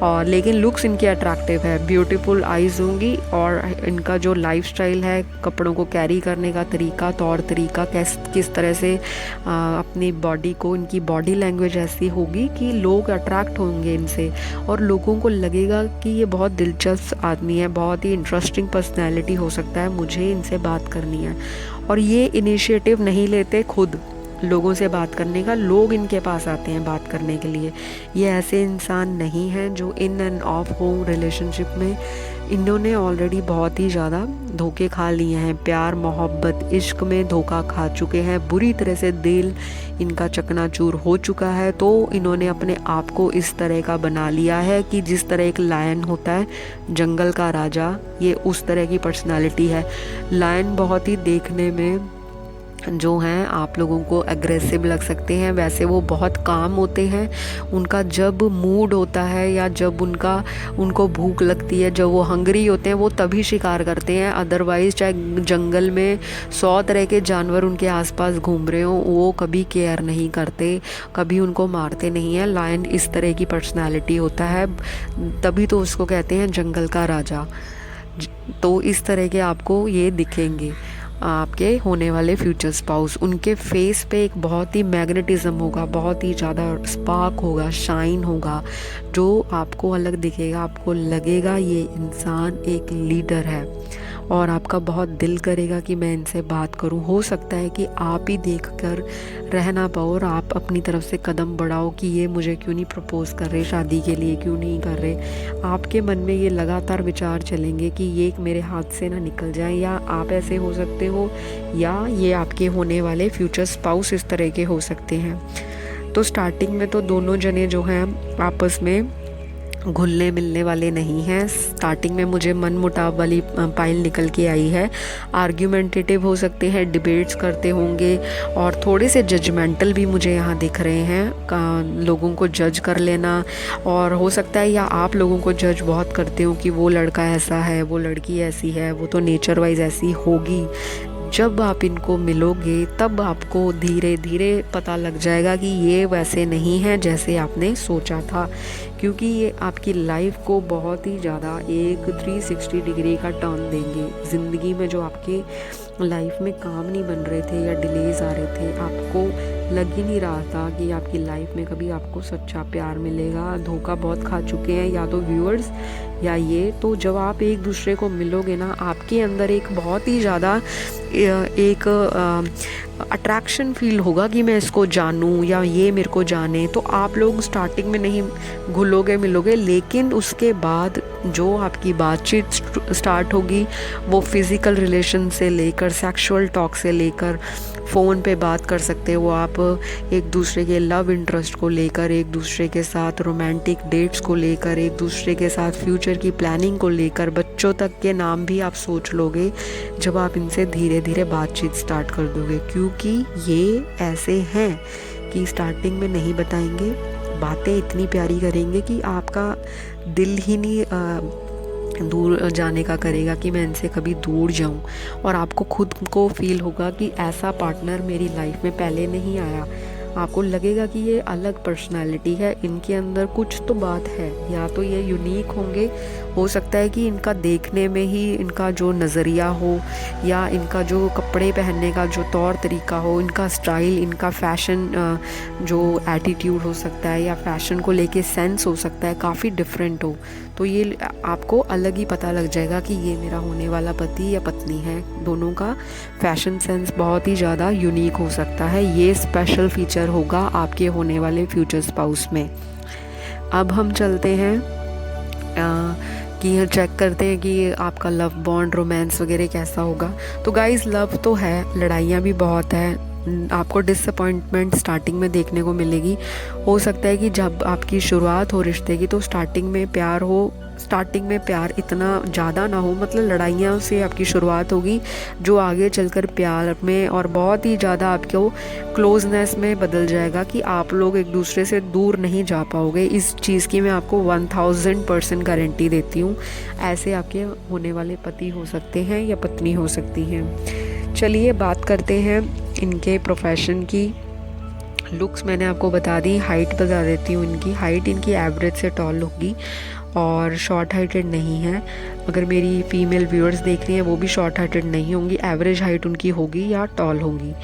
और लेकिन लुक्स इनकी अट्रैक्टिव है। ब्यूटीफुल आइज़ होंगी और इनका जो लाइफस्टाइल है, कपड़ों को कैरी करने का तरीका, तौर तरीका, किस तरह से अपनी बॉडी को, इनकी बॉडी लैंग्वेज ऐसी होगी कि लोग अट्रैक्ट होंगे इनसे और लोगों को लगेगा कि ये बहुत दिलचस्प आदमी है, बहुत ही इंटरेस्टिंग पर्सनैलिटी हो सकता है, मुझे इनसे बात करनी है। और ये इनिशिएटिव नहीं लेते खुद लोगों से बात करने का, लोग इनके पास आते हैं बात करने के लिए। ये ऐसे इंसान नहीं हैं जो इन एंड ऑफ हो रिलेशनशिप में। इन्होंने ऑलरेडी बहुत ही ज़्यादा धोखे खा लिए हैं, प्यार, मोहब्बत, इश्क में धोखा खा चुके हैं, बुरी तरह से दिल इनका चकनाचूर हो चुका है। तो इन्होंने अपने आप को इस तरह का बना लिया है कि जिस तरह एक लायन होता है, जंगल का राजा, ये उस तरह की पर्सनालिटी है। लायन बहुत ही देखने में जो हैं आप लोगों को एग्रेसिव लग सकते हैं, वैसे वो बहुत काम होते हैं। उनका जब मूड होता है या जब उनको भूख लगती है, जब वो हंग्री होते हैं, वो तभी शिकार करते हैं। अदरवाइज़ चाहे जंगल में 100 तरह के जानवर उनके आसपास घूम रहे हों, वो कभी केयर नहीं करते, कभी उनको मारते नहीं हैं। लायन इस तरह की पर्सनालिटी होता है, तभी तो उसको कहते हैं जंगल का राजा। तो इस तरह के आपको ये दिखेंगे। आपके होने वाले फ्यूचर स्पाउस। उनके फेस पे एक बहुत ही मैग्नेटिज्म होगा, बहुत ही ज़्यादा स्पार्क होगा, शाइन होगा, जो आपको अलग दिखेगा। आपको लगेगा ये इंसान एक लीडर है और आपका बहुत दिल करेगा कि मैं इनसे बात करूं। हो सकता है कि आप ही देखकर रह ना पाओ और आप अपनी तरफ से कदम बढ़ाओ कि ये मुझे क्यों नहीं प्रपोज़ कर रहे, शादी के लिए क्यों नहीं कर रहे। आपके मन में ये लगातार विचार चलेंगे कि ये मेरे हाथ से ना निकल जाए, या आप ऐसे हो सकते हो, या ये आपके होने वाले फ्यूचर स्पाउस इस तरह के हो सकते हैं। तो स्टार्टिंग में तो दोनों जने जो हैं आपस में घुलने मिलने वाले नहीं हैं। स्टार्टिंग में मुझे मन मुटाव वाली पाइल निकल के आई है। आर्ग्यूमेंटेटिव हो सकते हैं, डिबेट्स करते होंगे और थोड़े से जजमेंटल भी मुझे यहाँ दिख रहे हैं, लोगों को जज कर लेना। और हो सकता है या आप लोगों को जज बहुत करते हो कि वो लड़का ऐसा है, वो लड़की ऐसी है, वो तो नेचर वाइज ऐसी होगी। जब आप इनको मिलोगे तब आपको धीरे धीरे पता लग जाएगा कि ये वैसे नहीं है जैसे आपने सोचा था, क्योंकि ये आपकी लाइफ को बहुत ही ज़्यादा एक 360 डिग्री का टर्न देंगे। ज़िंदगी में जो आपके लाइफ में काम नहीं बन रहे थे या डिलेज आ रहे थे, आपको लग ही नहीं रहा था कि आपकी लाइफ में कभी आपको सच्चा प्यार मिलेगा। धोखा बहुत खा चुके हैं या तो व्यूअर्स या ये। तो जब आप एक दूसरे को मिलोगे ना, आपके अंदर एक बहुत ही ज़्यादा एक अट्रैक्शन फील होगा कि मैं इसको जानूं या ये मेरे को जाने। तो आप लोग स्टार्टिंग में नहीं घुलोगे मिलोगे, लेकिन उसके बाद जो आपकी बातचीत स्टार्ट होगी वो फिज़िकल रिलेशन से लेकर सेक्सुअल टॉक से लेकर फ़ोन पे बात कर सकते हो आप एक दूसरे के लव इंटरेस्ट को लेकर, एक दूसरे के साथ रोमांटिक डेट्स को लेकर, एक दूसरे के साथ फ्यूचर की प्लानिंग को लेकर, बच्चों तक के नाम भी आप सोच लोगे जब आप इनसे धीरे धीरे बातचीत स्टार्ट कर दोगे। क्योंकि ये ऐसे हैं कि स्टार्टिंग में नहीं बताएंगे, बातें इतनी प्यारी करेंगे कि आपका दिल ही नहीं दूर जाने का करेगा कि मैं इनसे कभी दूर जाऊं। और आपको खुद को फील होगा कि ऐसा पार्टनर मेरी लाइफ में पहले नहीं आया। आपको लगेगा कि ये अलग पर्सनालिटी है, इनके अंदर कुछ तो बात है, या तो ये यूनिक होंगे। हो सकता है कि इनका देखने में ही इनका जो नज़रिया हो, या इनका जो कपड़े पहनने का जो तौर तरीका हो, इनका स्टाइल, इनका फ़ैशन जो एटीट्यूड हो सकता है, या फ़ैशन को लेके सेंस हो सकता है, काफ़ी डिफरेंट हो। तो ये आपको अलग ही पता लग जाएगा कि ये मेरा होने वाला पति या पत्नी है। दोनों का फ़ैशन सेंस बहुत ही ज़्यादा यूनिक हो सकता है। ये स्पेशल फीचर होगा आपके होने वाले फ्यूचर स्पाउस में। अब हम चलते हैं कि चेक करते हैं कि आपका लव बॉन्ड, रोमांस वगैरह कैसा होगा। तो गाइस, लव तो है, लड़ाइयाँ भी बहुत है, आपको डिसअपॉइंटमेंट स्टार्टिंग में देखने को मिलेगी। हो सकता है कि जब आपकी शुरुआत हो रिश्ते की तो स्टार्टिंग में प्यार हो, स्टार्टिंग में प्यार इतना ज़्यादा ना हो, मतलब लड़ाइयाँ से आपकी शुरुआत होगी जो आगे चलकर प्यार में और बहुत ही ज़्यादा आपको क्लोजनेस में बदल जाएगा कि आप लोग एक दूसरे से दूर नहीं जा पाओगे। इस चीज़ की मैं आपको 1000% गारंटी देती हूँ। ऐसे आपके होने वाले पति हो सकते हैं या पत्नी हो सकती हैं। चलिए बात करते हैं इनके प्रोफेशन की। लुक्स मैंने आपको बता दी, हाइट बता देती हूँ। इनकी हाइट इनकी एवरेज से टॉल होगी और शॉर्ट हाइटेड नहीं है। अगर मेरी फीमेल व्यूअर्स देख रही हैं वो भी शॉर्ट हाइटेड नहीं होंगी, एवरेज हाइट उनकी होगी या टॉल होंगी।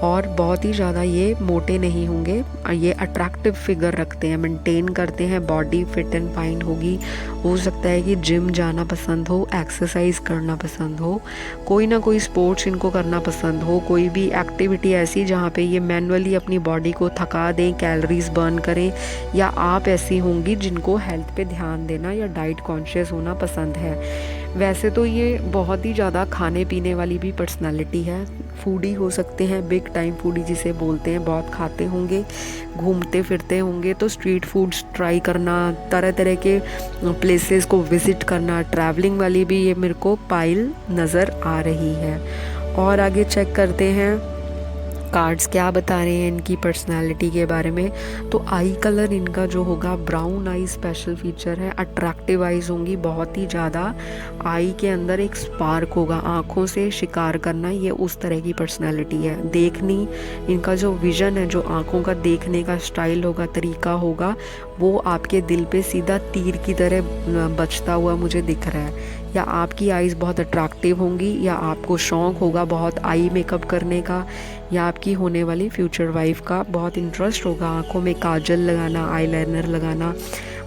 और बहुत ही ज़्यादा ये मोटे नहीं होंगे। ये अट्रैक्टिव फिगर रखते हैं, मेंटेन करते हैं, बॉडी फिट एंड फाइन होगी। हो सकता है कि जिम जाना पसंद हो, एक्सरसाइज करना पसंद हो, कोई ना कोई स्पोर्ट्स इनको करना पसंद हो, कोई भी एक्टिविटी ऐसी जहाँ पे ये मैनुअली अपनी बॉडी को थका दें, कैलोरीज बर्न करें। या आप ऐसी होंगी जिनको हेल्थ पे ध्यान देना या डाइट कॉन्शियस होना पसंद है। वैसे तो ये बहुत ही ज़्यादा खाने पीने वाली भी पर्सनालिटी है, फूडी हो सकते हैं, बिग टाइम फूडी जिसे बोलते हैं। बहुत खाते होंगे, घूमते फिरते होंगे, तो स्ट्रीट फूड्स ट्राई करना, तरह तरह के प्लेसेस को विज़िट करना, ट्रैवलिंग वाली भी ये मेरे को पाइल नज़र आ रही है। और आगे चेक करते हैं कार्ड्स क्या बता रहे हैं इनकी पर्सनालिटी के बारे में। तो आई कलर इनका जो होगा ब्राउन आई स्पेशल फीचर है। अट्रैक्टिव आईज होंगी बहुत ही ज़्यादा, आई के अंदर एक स्पार्क होगा, आँखों से शिकार करना, ये उस तरह की पर्सनालिटी है। देखनी, इनका जो विज़न है, जो आँखों का देखने का स्टाइल होगा, तरीका होगा, वो आपके दिल पे सीधा तीर की तरह बचता हुआ मुझे दिख रहा है। या आपकी आईज़ बहुत अट्रैक्टिव होंगी, या आपको शौक़ होगा बहुत आई मेकअप करने का, या आपकी होने वाली फ्यूचर वाइफ का बहुत इंटरेस्ट होगा आँखों में काजल लगाना, आईलाइनर लगाना,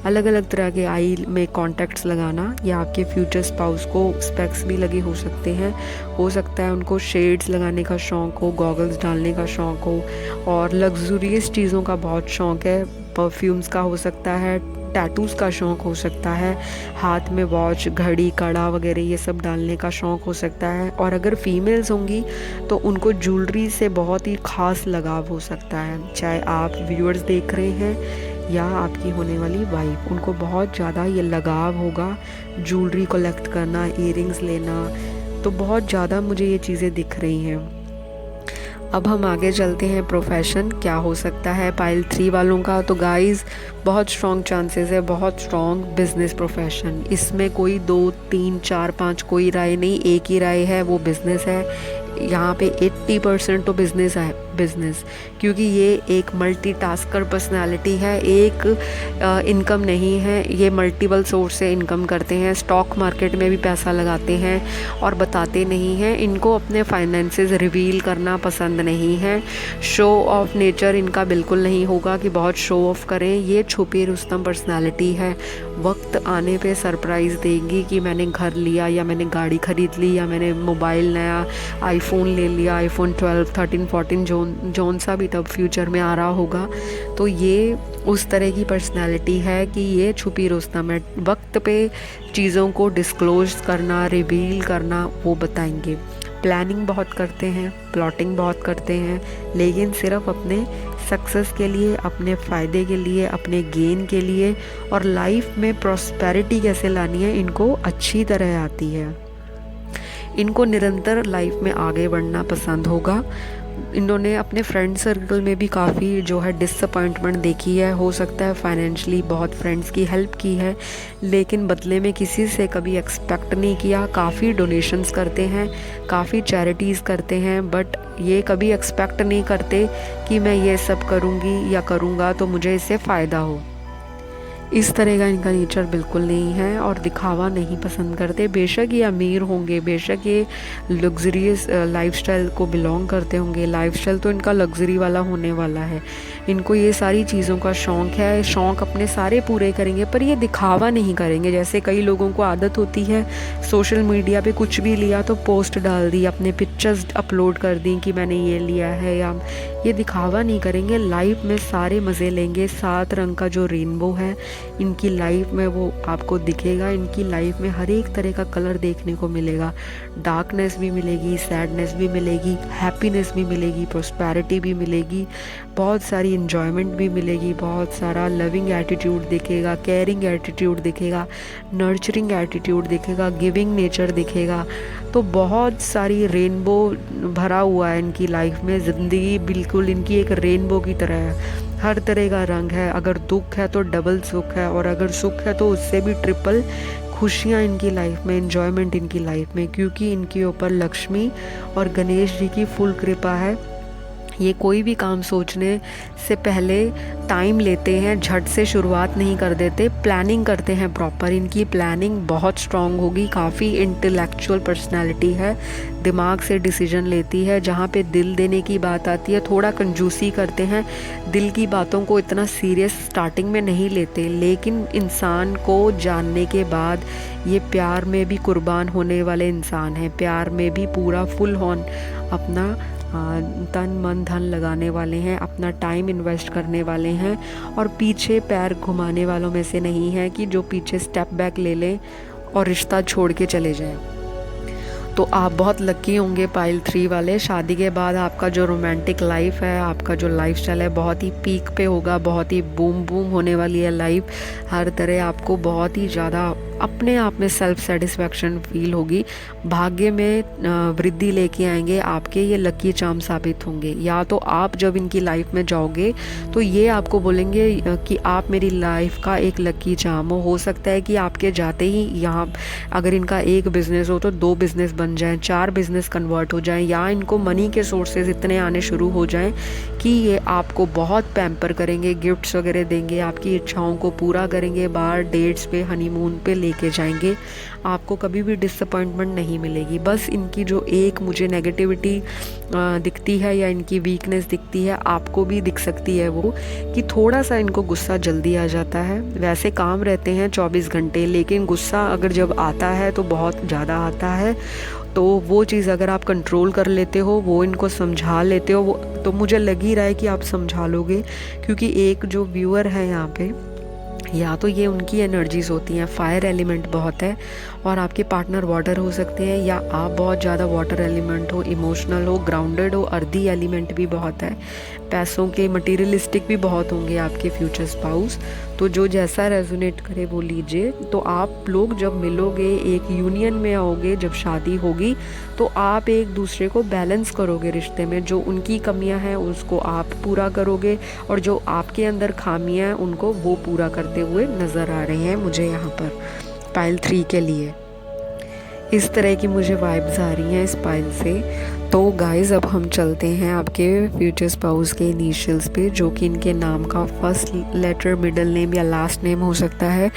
अलग अलग तरह के आई में कॉन्टैक्ट्स लगाना, या आपके फ्यूचर स्पाउस को स्पेक्स भी लगे हो सकते हैं। हो सकता है उनको शेड्स लगाने का शौक़ हो, गॉगल्स डालने का शौक़ हो, और लग्जूरियस चीज़ों का बहुत शौक़ है। परफ्यूम्स का हो सकता है, टैटूज़ का शौक़ हो सकता है, हाथ में वॉच, घड़ी, कड़ा वगैरह ये सब डालने का शौक़ हो सकता है। और अगर फीमेल्स होंगी तो उनको ज्वेलरी से बहुत ही ख़ास लगाव हो सकता है। चाहे आप व्यूअर्स देख रहे हैं या आपकी होने वाली वाइफ, उनको बहुत ज़्यादा ये लगाव होगा ज्वेलरी कलेक्ट करना, ईयरिंग्स लेना। तो बहुत ज़्यादा मुझे ये चीज़ें दिख रही हैं। अब हम आगे चलते हैं। प्रोफेशन क्या हो सकता है पाइल 3 वालों का? तो गाइस, बहुत स्ट्रॉन्ग चांसेस है, बहुत स्ट्रॉन्ग बिजनेस प्रोफेशन। इसमें कोई 2, 3, 4, 5 कोई राय नहीं, एक ही राय है, वो बिज़नेस है। यहाँ पे 80% तो बिज़नेस है, बिज़नेस, क्योंकि ये एक मल्टीटास्कर पर्सनालिटी है, एक इनकम नहीं है, ये मल्टीपल सोर्स से इनकम करते हैं। स्टॉक मार्केट में भी पैसा लगाते हैं और बताते नहीं हैं। इनको अपने फाइनेंसेस रिवील करना पसंद नहीं है। शो ऑफ नेचर इनका बिल्कुल नहीं होगा कि बहुत शो ऑफ करें। ये छुपी रुस्तम पर्सनालिटी है। वक्त आने पे सरप्राइज़ देंगी कि मैंने घर लिया, या मैंने गाड़ी ख़रीद ली, या मैंने मोबाइल नया आईफोन ले लिया, आईफोन 12, 13, 14 जौन सा भी तब फ्यूचर में आ रहा होगा। तो ये उस तरह की पर्सनालिटी है कि ये छुपी रुस्तम है। वक्त पे चीज़ों को डिस्क्लोज करना, रिवील करना, वो बताएंगे। प्लानिंग बहुत करते हैं, प्लॉटिंग बहुत करते हैं, लेकिन सिर्फ अपने सक्सेस के लिए, अपने फ़ायदे के लिए, अपने गेन के लिए। और लाइफ में प्रॉस्पेरिटी कैसे लानी है इनको अच्छी तरह आती है। इनको निरंतर लाइफ में आगे बढ़ना पसंद होगा। इन्होंने अपने फ्रेंड सर्कल में भी काफ़ी जो है डिसअपॉइंटमेंट देखी है। हो सकता है फाइनेंशली बहुत फ्रेंड्स की हेल्प की है, लेकिन बदले में किसी से कभी एक्सपेक्ट नहीं किया। काफ़ी डोनेशंस करते हैं, काफ़ी चैरिटीज़ करते हैं, बट ये कभी एक्सपेक्ट नहीं करते कि मैं ये सब करूँगी या करूँगा तो मुझे इससे फ़ायदा हो। इस तरह का इनका नेचर बिल्कुल नहीं है, और दिखावा नहीं पसंद करते। बेशक ये अमीर होंगे, बेशक ये लग्जरियस लाइफस्टाइल को बिलोंग करते होंगे, लाइफस्टाइल तो इनका लग्जरी वाला होने वाला है। इनको ये सारी चीज़ों का शौक़ है, शौक़ अपने सारे पूरे करेंगे, पर ये दिखावा नहीं करेंगे। जैसे कई लोगों को आदत होती है सोशल मीडिया पे कुछ भी लिया तो पोस्ट डाल दी, अपने पिक्चर्स अपलोड कर दी कि मैंने ये लिया है, या ये दिखावा नहीं करेंगे। लाइफ में सारे मज़े लेंगे। 7 रंग का जो रेनबो है इनकी लाइफ में वो आपको दिखेगा। इनकी लाइफ में हर एक तरह का कलर देखने को मिलेगा। डार्कनेस भी मिलेगी, सैडनेस भी मिलेगी, हैप्पीनेस भी मिलेगी, प्रॉस्पेरिटी भी मिलेगी, बहुत सारी इन्जॉयमेंट भी मिलेगी, बहुत सारा लविंग एटीट्यूड दिखेगा, केयरिंग एटीट्यूड दिखेगा, नर्चरिंग एटीट्यूड दिखेगा, गिविंग नेचर दिखेगा। तो बहुत सारी रेनबो भरा हुआ है इनकी लाइफ में। ज़िंदगी बिल्कुल इनकी एक रेनबो की तरह है, हर तरह का रंग है। अगर दुख है तो डबल सुख है, और अगर सुख है तो उससे भी ट्रिपल खुशियाँ इनकी लाइफ में, एन्जॉयमेंट इनकी लाइफ में, क्योंकि इनके ऊपर लक्ष्मी और गणेश जी की फुल कृपा है। ये कोई भी काम सोचने से पहले टाइम लेते हैं, झट से शुरुआत नहीं कर देते, प्लानिंग करते हैं प्रॉपर। इनकी प्लानिंग बहुत स्ट्रॉन्ग होगी। काफ़ी इंटेलेक्चुअल पर्सनालिटी है, दिमाग से डिसीजन लेती है। जहाँ पे दिल देने की बात आती है थोड़ा कंजूसी करते हैं, दिल की बातों को इतना सीरियस स्टार्टिंग में नहीं लेते, लेकिन इंसान को जानने के बाद ये प्यार में भी कुर्बान होने वाले इंसान हैं। प्यार में भी पूरा फुल ऑन अपना तन मन धन लगाने वाले हैं, अपना टाइम इन्वेस्ट करने वाले हैं, और पीछे पैर घुमाने वालों में से नहीं है कि जो पीछे स्टेप बैक ले लें और रिश्ता छोड़ के चले जाएं। तो आप बहुत लकी होंगे पाइल 3 वाले। शादी के बाद आपका जो रोमांटिक लाइफ है, आपका जो लाइफस्टाइल है, बहुत ही पीक पे होगा, बहुत ही बूम बूम होने वाली है लाइफ। हर तरह आपको बहुत ही ज़्यादा अपने आप में सेल्फ सेटिस्फैक्शन फील होगी, भाग्य में वृद्धि लेके आएंगे आपके, ये लकी चार्म साबित होंगे। या तो आप जब इनकी लाइफ में जाओगे तो ये आपको बोलेंगे कि आप मेरी लाइफ का एक लकी चार्म हो सकता है कि आपके जाते ही यहाँ अगर इनका एक बिज़नेस हो तो 2 बिज़नेस बन जाएं, 4 बिज़नेस कन्वर्ट हो जाएं, या इनको मनी के सोर्सेज इतने आने शुरू हो जाएं कि ये आपको बहुत पैम्पर करेंगे, गिफ्ट्स वगैरह देंगे, आपकी इच्छाओं को पूरा करेंगे, बाहर डेट्स पे हनीमून पे लेके जाएंगे। आपको कभी भी डिसअपॉइंटमेंट नहीं मिलेगी। बस इनकी जो एक मुझे नेगेटिविटी दिखती है या इनकी वीकनेस दिखती है, आपको भी दिख सकती है वो, कि थोड़ा सा इनको गुस्सा जल्दी आ जाता है। वैसे काम रहते हैं 24 घंटे, लेकिन गुस्सा अगर जब आता है तो बहुत ज़्यादा आता है। तो वो चीज़ अगर आप कंट्रोल कर लेते हो, वो इनको समझा लेते हो, वो तो मुझे लग ही रहा है कि आप समझा लोगे, क्योंकि एक जो व्यूअर है यहाँ पे, या तो ये उनकी एनर्जीज होती हैं, फायर एलिमेंट बहुत है, और आपके पार्टनर वाटर हो सकते हैं, या आप बहुत ज़्यादा वाटर एलिमेंट हो, इमोशनल हो, ग्राउंडेड हो, अर्दी एलिमेंट भी बहुत है, पैसों के मटेरियलिस्टिक भी बहुत होंगे आपके फ्यूचर स्पाउस। तो जो जैसा रेजोनेट करे वो लीजिए। तो आप लोग जब मिलोगे, एक यूनियन में आओगे, जब शादी होगी तो आप एक दूसरे को बैलेंस करोगे रिश्ते में। जो उनकी कमियां हैं उसको आप पूरा करोगे, और जो आपके अंदर खामियां हैं उनको वो पूरा करते हुए नज़र आ रहे हैं मुझे यहाँ पर पाइल 3 के लिए। इस तरह की मुझे वाइब्स आ रही हैं इस पाइल से। तो गाइस अब हम चलते हैं आपके फ्यूचर स्पाउस के इनिशियल्स पे, जो कि इनके नाम का फर्स्ट लेटर, मिडिल नेम या लास्ट नेम हो सकता है।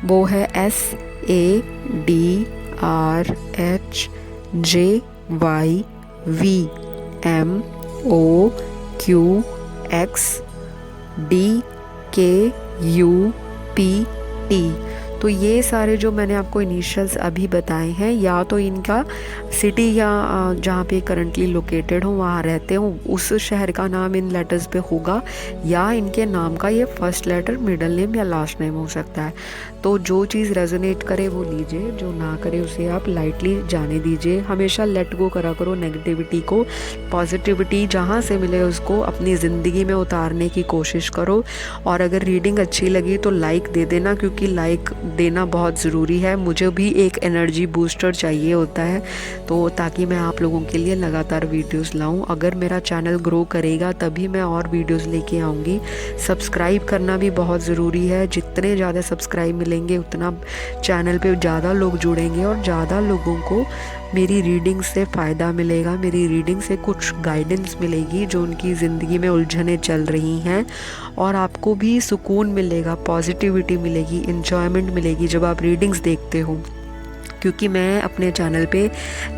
वो है SADRHJYVMOQXDKUPT। तो ये सारे जो मैंने आपको इनिशियल्स अभी बताए हैं, या तो इनका सिटी या जहाँ पे करंटली लोकेटेड हो, वहाँ रहते हो, उस शहर का नाम इन लेटर्स पे होगा, या इनके नाम का ये फर्स्ट लेटर, मिडिल नेम या लास्ट नेम हो सकता है। तो जो चीज़ रेजोनेट करे वो लीजिए, जो ना करे उसे आप लाइटली जाने दीजिए। हमेशा लेट गो करा करो नेगेटिविटी को, पॉजिटिविटी जहाँ से मिले उसको अपनी ज़िंदगी में उतारने की कोशिश करो। और अगर रीडिंग अच्छी लगी तो लाइक दे देना, क्योंकि लाइक देना बहुत ज़रूरी है। मुझे भी एक एनर्जी बूस्टर चाहिए होता है, तो ताकि मैं आप लोगों के लिए लगातार वीडियोस लाऊं। अगर मेरा चैनल ग्रो करेगा तभी मैं और वीडियोस लेके आऊँगी। सब्सक्राइब करना भी बहुत ज़रूरी है। जितने ज़्यादा सब्सक्राइब मिलेंगे उतना चैनल पे ज़्यादा लोग जुड़ेंगे और ज़्यादा लोगों को मेरी रीडिंग से फ़ायदा मिलेगा। मेरी रीडिंग से कुछ गाइडेंस मिलेगी जो उनकी ज़िंदगी में उलझनें चल रही हैं, और आपको भी सुकून मिलेगा, पॉजिटिविटी मिलेगी, इन्जॉयमेंट मिलेगी जब आप रीडिंग्स देखते हो। क्योंकि मैं अपने चैनल पे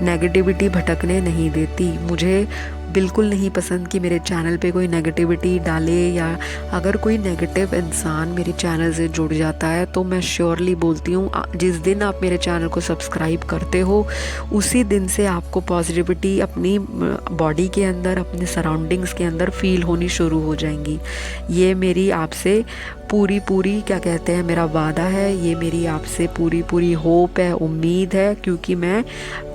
नेगेटिविटी भटकने नहीं देती। मुझे बिल्कुल नहीं पसंद कि मेरे चैनल पे कोई नेगेटिविटी डाले, या अगर कोई नेगेटिव इंसान मेरे चैनल से जुड़ जाता है तो मैं श्योरली बोलती हूँ, जिस दिन आप मेरे चैनल को सब्सक्राइब करते हो उसी दिन से आपको पॉजिटिविटी अपनी बॉडी के अंदर, अपने सराउंडिंग्स के अंदर फील होनी शुरू हो जाएंगी। ये मेरी आपसे पूरी क्या कहते हैं, मेरा वादा है, ये मेरी आपसे पूरी होप है, उम्मीद है, क्योंकि मैं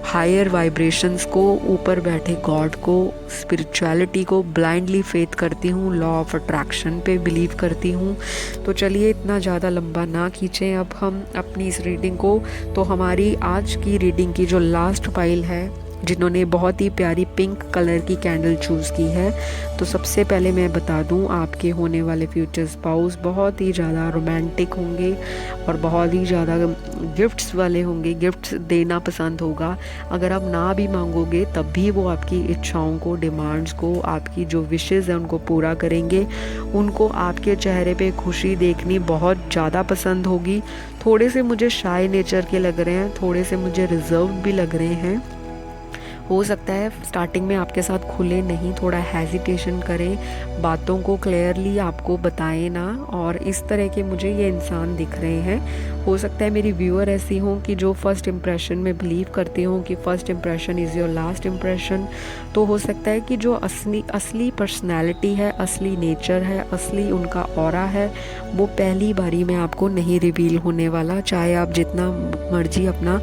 हायर वाइब्रेशंस को, ऊपर बैठे गॉड को, स्पिरिचुअलिटी को ब्लाइंडली फेथ करती हूँ, लॉ ऑफ अट्रैक्शन पे बिलीव करती हूँ। तो चलिए इतना ज़्यादा लंबा ना खींचें अब हम अपनी इस रीडिंग को। तो हमारी आज की रीडिंग की जो लास्ट फाइल है, जिन्होंने बहुत ही प्यारी पिंक कलर की कैंडल चूज़ की है, तो सबसे पहले मैं बता दूं, आपके होने वाले फ्यूचर स्पाउस बहुत ही ज़्यादा रोमांटिक होंगे और बहुत ही ज़्यादा गिफ्ट्स वाले होंगे, गिफ्ट्स देना पसंद होगा। अगर आप ना भी मांगोगे तब भी वो आपकी इच्छाओं को, डिमांड्स को, आपकी जो विशेज़ हैं उनको पूरा करेंगे। उनको आपके चेहरे पे खुशी देखनी बहुत ज़्यादा पसंद होगी। थोड़े से मुझे शाय नेचर के लग रहे हैं, थोड़े से मुझे रिजर्व भी लग रहे हैं। हो सकता है स्टार्टिंग में आपके साथ खुले नहीं, थोड़ा हेजिटेशन करें, बातों को क्लियरली आपको बताएं ना, और इस तरह के मुझे ये इंसान दिख रहे हैं। हो सकता है मेरी व्यूअर ऐसी हों कि जो फर्स्ट इम्प्रेशन में बिलीव करती हों कि first impression is your last impression. तो हो सकता है कि जो असली पर्सनैलिटी है, असली नेचर है, असली उनका ऑरा है, वो पहली बारी में आपको नहीं रिवील होने वाला। चाहे आप जितना मर्जी अपना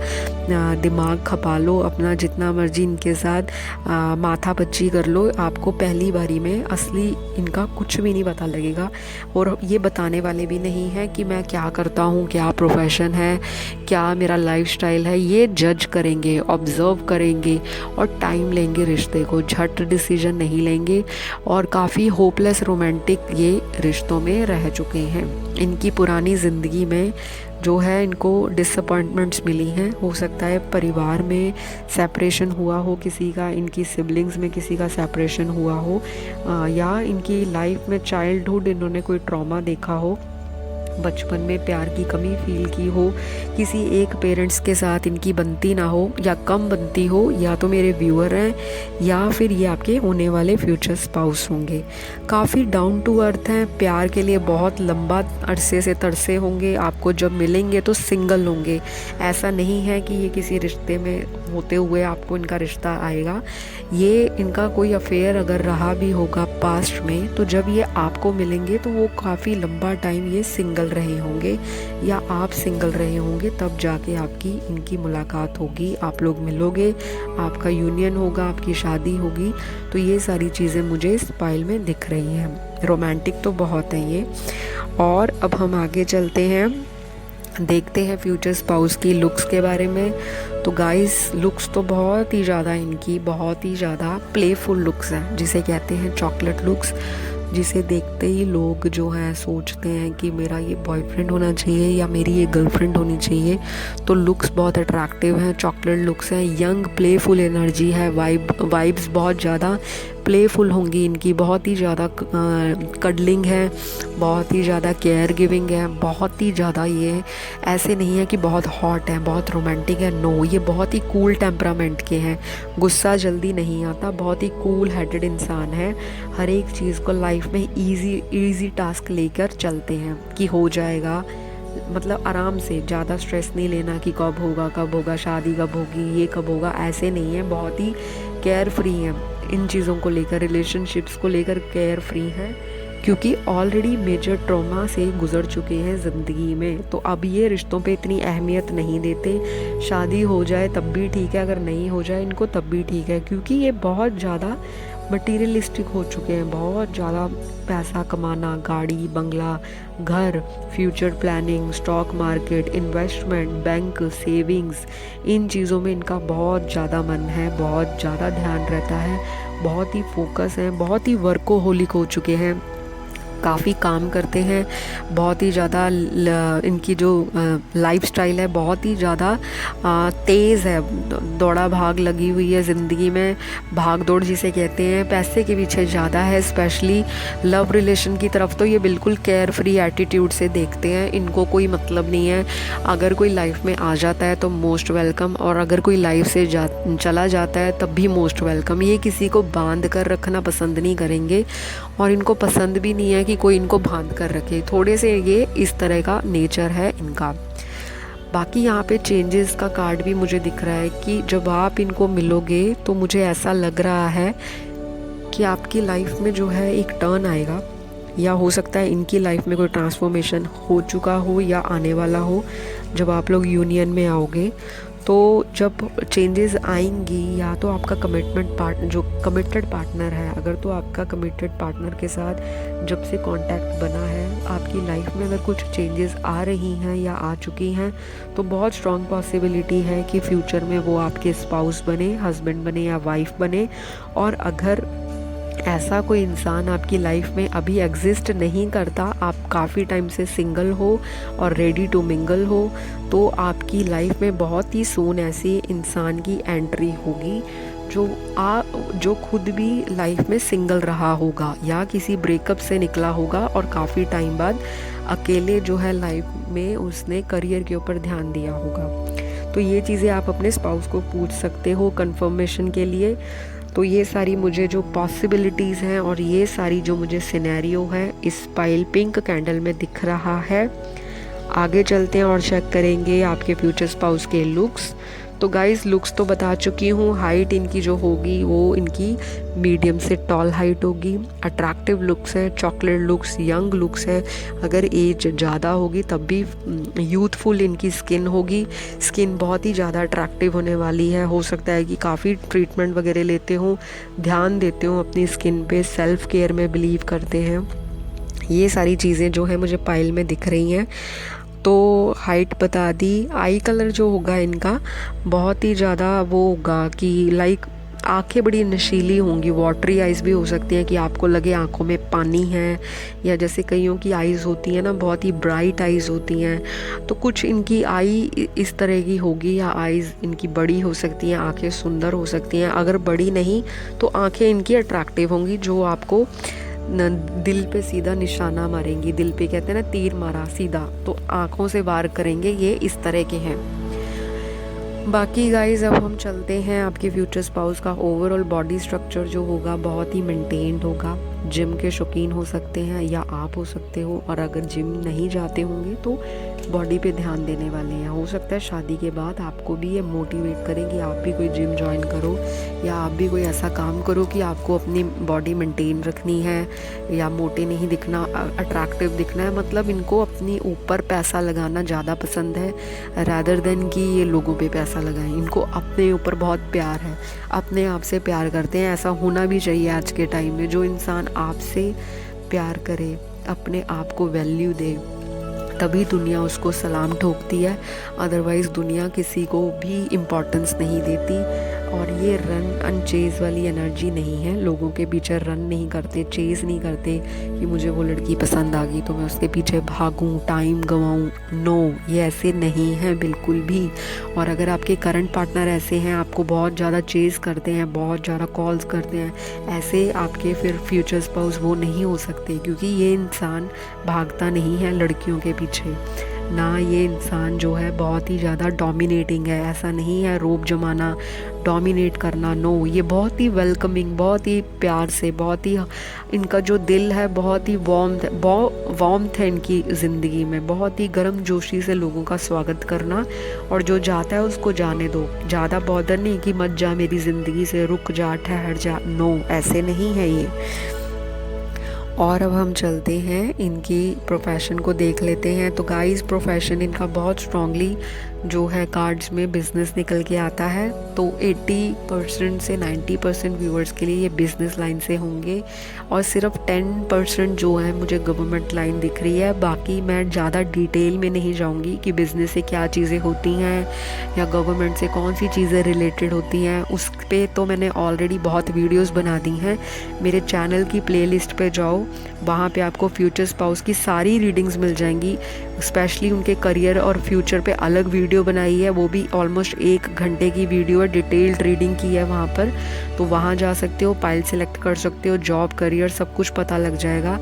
दिमाग खपा लो, अपना जितना मर्जी इनके साथ माथा पच्ची कर लो, आपको पहली बारी में असली इनका कुछ भी नहीं पता लगेगा। और ये बताने वाले भी नहीं हैं कि मैं क्या करता हूँ, क्या प्रोफेशन है, क्या मेरा लाइफस्टाइल है, ये जज करेंगे, ऑब्ज़र्व करेंगे और टाइम लेंगे रिश्ते को, झट डिसीजन नहीं लेंगे। और काफ़ी होपलेस रोमांटिक ये रिश्तों में रह चुके हैं। इनकी पुरानी ज़िंदगी में जो है इनको डिसअपॉइंटमेंट्स मिली हैं। हो सकता है परिवार में सेपरेशन हुआ हो किसी का, इनकी सिबलिंग्स में किसी का सेपरेशन हुआ हो, या इनकी लाइफ में चाइल्डहुड इन्होंने कोई ट्रॉमा देखा हो, बचपन में प्यार की कमी फील की हो, किसी एक पेरेंट्स के साथ इनकी बनती ना हो या कम बनती हो, या तो मेरे व्यूअर हैं या फिर ये आपके होने वाले फ्यूचर स्पाउस होंगे। काफ़ी डाउन टू अर्थ हैं, प्यार के लिए बहुत लंबा अरसे से तरसे होंगे, आपको जब मिलेंगे तो सिंगल होंगे। ऐसा नहीं है कि ये किसी रिश्ते में होते हुए आपको इनका रिश्ता आएगा। ये इनका कोई अफेयर अगर रहा भी होगा पास्ट में, तो जब ये आपको मिलेंगे तो वो काफ़ी लंबा टाइम ये सिंगल रहे होंगे या आप सिंगल रहे होंगे, तब जाके आपकी इनकी मुलाकात होगी, आप लोग मिलोगे, आपका यूनियन होगा, आपकी शादी होगी। तो ये सारी चीज़ें मुझे इस फाइल में दिख रही हैं। रोमांटिक तो बहुत है ये। और अब हम आगे चलते हैं, देखते हैं फ्यूचर स्पाउस की लुक्स के बारे में। तो गाइस लुक्स तो बहुत ही ज़्यादा इनकी बहुत ही ज़्यादा प्लेफुल लुक्स हैं, जिसे कहते हैं चॉकलेट लुक्स, जिसे देखते ही लोग जो हैं सोचते हैं कि मेरा ये बॉयफ्रेंड होना चाहिए या मेरी ये गर्लफ्रेंड होनी चाहिए। तो लुक्स बहुत अट्रैक्टिव हैं, चॉकलेट लुक्स हैं, यंग प्लेफुल एनर्जी है, वाइब्स बहुत ज़्यादा प्लेफुल होंगी इनकी, बहुत ही ज़्यादा कडलिंग है, बहुत ही ज़्यादा केयर गिविंग है, बहुत ही ज़्यादा ये ऐसे नहीं है कि बहुत हॉट है, बहुत रोमांटिक है, नो, ये बहुत ही कूल टेम्परामेंट के हैं, गुस्सा जल्दी नहीं आता, बहुत ही कूल हेडेड इंसान है, हर एक चीज़ को लाइफ में इजी टास्क लेकर चलते हैं कि हो जाएगा, मतलब आराम से, ज़्यादा स्ट्रेस नहीं लेना कि कब होगा शादी, कब होगी, ये कब होगा, ऐसे नहीं है, बहुत ही केयर फ्री है इन चीज़ों को लेकर, रिलेशनशिप्स को लेकर केयर फ्री है, क्योंकि ऑलरेडी मेजर ट्रॉमा से गुजर चुके हैं ज़िंदगी में। तो अब ये रिश्तों पे इतनी अहमियत नहीं देते, शादी हो जाए तब भी ठीक है, अगर नहीं हो जाए इनको तब भी ठीक है, क्योंकि ये बहुत ज़्यादा मटीरियलिस्टिक हो चुके हैं, बहुत ज़्यादा पैसा कमाना, गाड़ी बंगला घर, future planning, stock market, investment, bank, savings, इन चीज़ों में इनका बहुत ज़्यादा मन है, बहुत ज़्यादा ध्यान रहता है, बहुत ही फोकस है, बहुत ही वर्कोहोलिक हो चुके हैं, काफ़ी काम करते हैं, बहुत ही ज़्यादा इनकी जो लाइफस्टाइल है बहुत ही ज़्यादा तेज़ है, दौड़ा भाग लगी हुई है ज़िंदगी में, भाग दौड़ जिसे कहते हैं, पैसे के पीछे ज़्यादा है, स्पेशली लव रिलेशन की तरफ तो ये बिल्कुल केयर फ्री एटीट्यूड से देखते हैं, इनको कोई मतलब नहीं है, अगर कोई लाइफ में आ जाता है तो मोस्ट वेलकम, और अगर कोई लाइफ से चला जाता है तब भी मोस्ट वेलकम। ये किसी को बांध कर रखना पसंद नहीं करेंगे, और इनको पसंद भी नहीं है कि कोई इनको बांध कर रखे, थोड़े से ये इस तरह का नेचर है इनका। बाकी यहाँ पे चेंजेस का कार्ड भी मुझे दिख रहा है कि जब आप इनको मिलोगे तो मुझे ऐसा लग रहा है कि आपकी लाइफ में जो है एक टर्न आएगा, या हो सकता है इनकी लाइफ में कोई ट्रांसफॉर्मेशन हो चुका हो या आने वाला हो। जब आप लोग यूनियन में आओगे तो जब चेंजेस आएंगी, या तो आपका जो कमिटेड पार्टनर है, अगर तो आपका कमिटेड पार्टनर के साथ जब से कांटेक्ट बना है, आपकी लाइफ में अगर कुछ चेंजेस आ रही हैं या आ चुकी हैं, तो बहुत स्ट्रॉन्ग पॉसिबिलिटी है कि फ्यूचर में वो आपके स्पाउस बने, हस्बैंड बने या वाइफ बने। और अगर ऐसा कोई इंसान आपकी लाइफ में अभी एग्जिस्ट नहीं करता, आप काफ़ी टाइम से सिंगल हो और रेडी टू मिंगल हो, तो आपकी लाइफ में बहुत ही सून ऐसे इंसान की एंट्री होगी जो खुद भी लाइफ में सिंगल रहा होगा या किसी ब्रेकअप से निकला होगा, और काफ़ी टाइम बाद अकेले जो है लाइफ में उसने करियर के ऊपर ध्यान दिया होगा। तो ये चीज़ें आप अपने स्पाउस को पूछ सकते हो कंफर्मेशन के लिए। तो ये सारी मुझे जो पॉसिबिलिटीज़ हैं और ये सारी जो मुझे सिनेरियो है इस पाइल पिंक कैंडल में दिख रहा है। आगे चलते हैं और चेक करेंगे आपके फ्यूचर स्पाउस के लुक्स। तो गाइस लुक्स तो बता चुकी हूँ। हाइट इनकी जो होगी वो इनकी मीडियम से टॉल हाइट होगी। अट्रैक्टिव लुक्स है, चॉकलेट लुक्स, यंग लुक्स है। अगर एज ज़्यादा होगी तब भी यूथफुल इनकी स्किन होगी। स्किन बहुत ही ज़्यादा अट्रैक्टिव होने वाली है। हो सकता है कि काफ़ी ट्रीटमेंट वगैरह लेते हों, ध्यान देते हों अपनी स्किन पे, सेल्फ केयर में बिलीव करते हैं। ये सारी चीज़ें जो है मुझे पाइल में दिख रही हैं। तो हाइट बता दी। आई कलर जो होगा इनका बहुत ही ज़्यादा वो होगा कि लाइक आंखें बड़ी नशीली होंगी, वाटरी आइज़ भी हो सकती हैं कि आपको लगे आंखों में पानी है, या जैसे कईयों की आइज़ होती हैं ना बहुत ही ब्राइट आइज़ होती हैं, तो कुछ इनकी आई इस तरह की होगी, या आइज़ इनकी बड़ी हो सकती हैं, आंखें सुंदर हो सकती हैं। अगर बड़ी नहीं तो आंखें इनकी अट्रैक्टिव होंगी जो आपको दिल पे सीधा निशाना मारेंगी। दिल पे कहते हैं ना तीर मारा सीधा, तो आंखों से वार करेंगे, ये इस तरह के हैं। बाकी गाइज अब हम चलते हैं आपके फ्यूचर स्पाउस का ओवरऑल बॉडी स्ट्रक्चर जो होगा बहुत ही मेंटेन्ड होगा। जिम के शौकीन हो सकते हैं या आप हो सकते हो, और अगर जिम नहीं जाते होंगे तो बॉडी पे ध्यान देने वाले हैं। हो सकता है शादी के बाद आपको भी ये मोटिवेट करें कि आप भी कोई जिम ज्वाइन करो, या आप भी कोई ऐसा काम करो कि आपको अपनी बॉडी मेंटेन रखनी है, या मोटे नहीं दिखना, अट्रैक्टिव दिखना है। मतलब इनको अपनी ऊपर पैसा लगाना ज़्यादा पसंद है रैदर देन कि ये लोगों पे पैसा लगाएं। इनको अपने ऊपर बहुत प्यार है, अपने आप से प्यार करते हैं। ऐसा होना भी चाहिए आज के टाइम में। जो इंसान आपसे प्यार करे, अपने आप को वैल्यू दे, तभी दुनिया उसको सलाम ठोकती है। अदरवाइज़ दुनिया किसी को भी इम्पोर्टेंस नहीं देती। और ये रन एंड चेज़ वाली एनर्जी नहीं है। लोगों के पीछे रन नहीं करते, चेज़ नहीं करते कि मुझे वो लड़की पसंद आ गई तो मैं उसके पीछे भागूं, टाइम गंवाऊं। नो, ये ऐसे नहीं है बिल्कुल भी। और अगर आपके करंट पार्टनर ऐसे हैं, आपको बहुत ज़्यादा चेज़ करते हैं, बहुत ज़्यादा कॉल्स करते हैं, ऐसे आपके फिर फ्यूचर स्पाउस वो नहीं हो सकते, क्योंकि ये इंसान भागता नहीं है लड़कियों के पीछे ना। ये इंसान जो है बहुत ही ज़्यादा डोमिनेटिंग है। ऐसा नहीं है रोब जमाना, डोमिनेट करना। नो, ये बहुत ही वेलकमिंग, बहुत ही प्यार से, बहुत ही इनका जो दिल है बहुत ही वार्मथ है इनकी ज़िंदगी में। बहुत ही गर्म जोशी से लोगों का स्वागत करना, और जो जाता है उसको जाने दो। ज़्यादा बॉदर नहीं कि मत जा मेरी ज़िंदगी से, रुक जा, ठहर जा। नो, ऐसे नहीं है ये। और अब हम चलते हैं इनकी प्रोफेशन को देख लेते हैं। तो गाइस प्रोफेशन इनका बहुत स्ट्रांगली जो है कार्ड्स में बिज़नेस निकल के आता है। तो 80% से 90% व्यूअर्स के लिए ये बिज़नेस लाइन से होंगे, और सिर्फ 10% जो है मुझे गवर्नमेंट लाइन दिख रही है। बाकी मैं ज़्यादा डिटेल में नहीं जाऊंगी कि बिज़नेस से क्या चीज़ें होती हैं या गवर्नमेंट से कौन सी चीज़ें रिलेटेड होती हैं। उस पर तो मैंने ऑलरेडी बहुत वीडियोज़ बना दी हैं। मेरे चैनल की प्लेलिस्ट पे जाओ, वहाँ पे आपको फ्यूचर स्पाउस की सारी रीडिंग्स मिल जाएंगी। स्पेशली उनके करियर और फ्यूचर पे अलग वीडियो बनाई है, वो भी ऑलमोस्ट 1 घंटे की वीडियो है, डिटेल्ड रीडिंग की है वहाँ पर। तो वहाँ जा सकते हो, पाइल सेलेक्ट कर सकते हो, जॉब करियर सब कुछ पता लग जाएगा।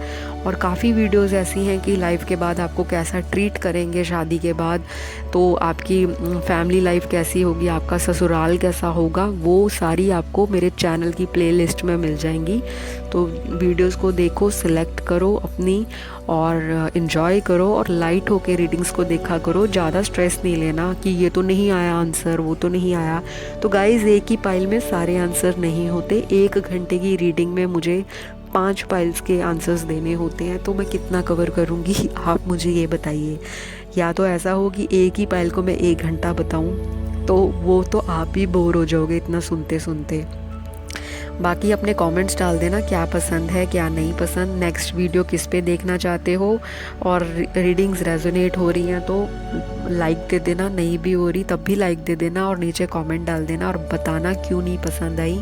और काफ़ी वीडियोस ऐसी हैं कि लाइफ के बाद आपको कैसा ट्रीट करेंगे, शादी के बाद तो आपकी फैमिली लाइफ कैसी होगी, आपका ससुराल कैसा होगा, वो सारी आपको मेरे चैनल की प्लेलिस्ट में मिल जाएंगी। तो वीडियोस को देखो, सिलेक्ट करो अपनी, और इन्जॉय करो, और लाइट होके रीडिंग्स को देखा करो। ज़्यादा स्ट्रेस नहीं लेना कि ये तो नहीं आया आंसर, वो तो नहीं आया। तो गाइज़ एक ही पाइल में सारे आंसर नहीं होते। 1 घंटे की रीडिंग में मुझे 5 पाइल्स के आंसर्स देने होते हैं, तो मैं कितना कवर करूँगी आप मुझे ये बताइए। या तो ऐसा हो कि एक ही पाइल को मैं 1 घंटा बताऊँ, तो वो तो आप ही बोर हो जाओगे इतना सुनते सुनते। बाकी अपने कमेंट्स डाल देना क्या पसंद है क्या नहीं पसंद, नेक्स्ट वीडियो किस पे देखना चाहते हो। और रीडिंग्स रेजोनेट हो रही हैं तो लाइक दे देना, नहीं भी हो रही तब भी लाइक दे देना, और नीचे कमेंट डाल देना और बताना क्यों नहीं पसंद आई,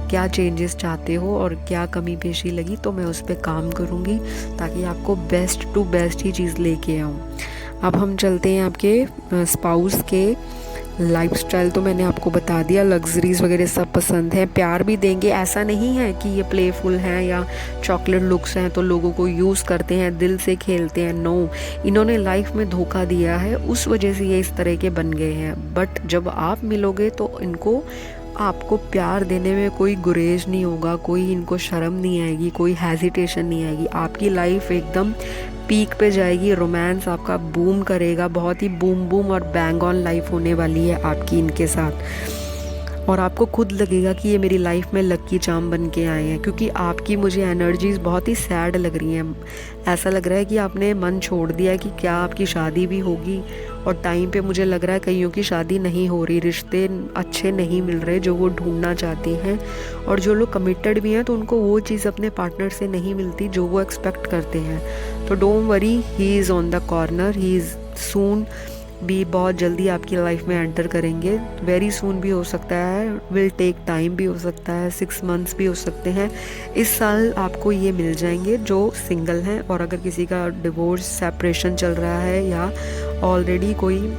क्या चेंजेस चाहते हो और क्या कमी पेशी लगी, तो मैं उस पर काम करूँगी ताकि आपको बेस्ट टू बेस्ट ही चीज़ लेके आऊँ। अब हम चलते हैं आपके स्पाउस के लाइफस्टाइल। तो मैंने आपको बता दिया, लग्जरीज वगैरह सब पसंद है, प्यार भी देंगे। ऐसा नहीं है कि ये प्लेफुल हैं या चॉकलेट लुक्स हैं तो लोगों को यूज़ करते हैं, दिल से खेलते हैं। नो, इन्होंने लाइफ में धोखा दिया है, उस वजह से ये इस तरह के बन गए हैं। बट जब आप मिलोगे तो इनको आपको प्यार देने में कोई गुरेज नहीं होगा, कोई इनको शर्म नहीं आएगी, कोई हेजिटेशन नहीं आएगी। आपकी लाइफ एकदम पीक पे जाएगी, रोमांस आपका बूम करेगा, बहुत ही बूम बूम और बैंग ऑन लाइफ होने वाली है आपकी इनके साथ। और आपको खुद लगेगा कि ये मेरी लाइफ में लक्की चार्म बन के आए हैं, क्योंकि आपकी मुझे एनर्जीज बहुत ही सैड लग रही हैं। ऐसा लग रहा है कि आपने मन छोड़ दिया है कि क्या आपकी शादी भी होगी, और टाइम पे मुझे लग रहा है कईयों की शादी नहीं हो रही, रिश्ते अच्छे नहीं मिल रहे जो वो ढूंढना चाहती हैं। और जो लोग कमिटेड भी हैं तो उनको वो चीज़ अपने पार्टनर से नहीं मिलती जो वो एक्सपेक्ट करते हैं। तो don't worry, he is on the corner, he is soon भी बहुत जल्दी आपकी लाइफ में एंटर करेंगे। वेरी सून भी हो सकता है, विल टेक टाइम भी हो सकता है, 6 मंथ्स भी हो सकते हैं। इस साल आपको ये मिल जाएंगे जो सिंगल हैं। और अगर किसी का डिवोर्स सेपरेशन चल रहा है या ऑलरेडी कोई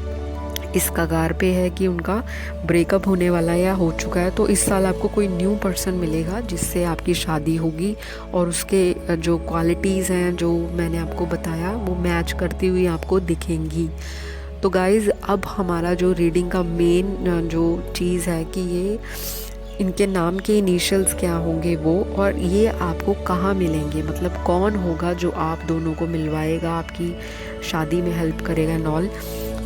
इस कगार पे है कि उनका ब्रेकअप होने वाला है या हो चुका है, तो इस साल आपको कोई न्यू पर्सन मिलेगा जिससे आपकी शादी होगी और उसके जो क्वालिटीज़ हैं जो मैंने आपको बताया वो मैच करती हुई आपको दिखेंगी। तो गाइज़, अब हमारा जो रीडिंग का मेन जो चीज़ है कि ये इनके नाम के इनिशियल्स क्या होंगे वो, और ये आपको कहाँ मिलेंगे, मतलब कौन होगा जो आप दोनों को मिलवाएगा, आपकी शादी में हेल्प करेगा नॉल।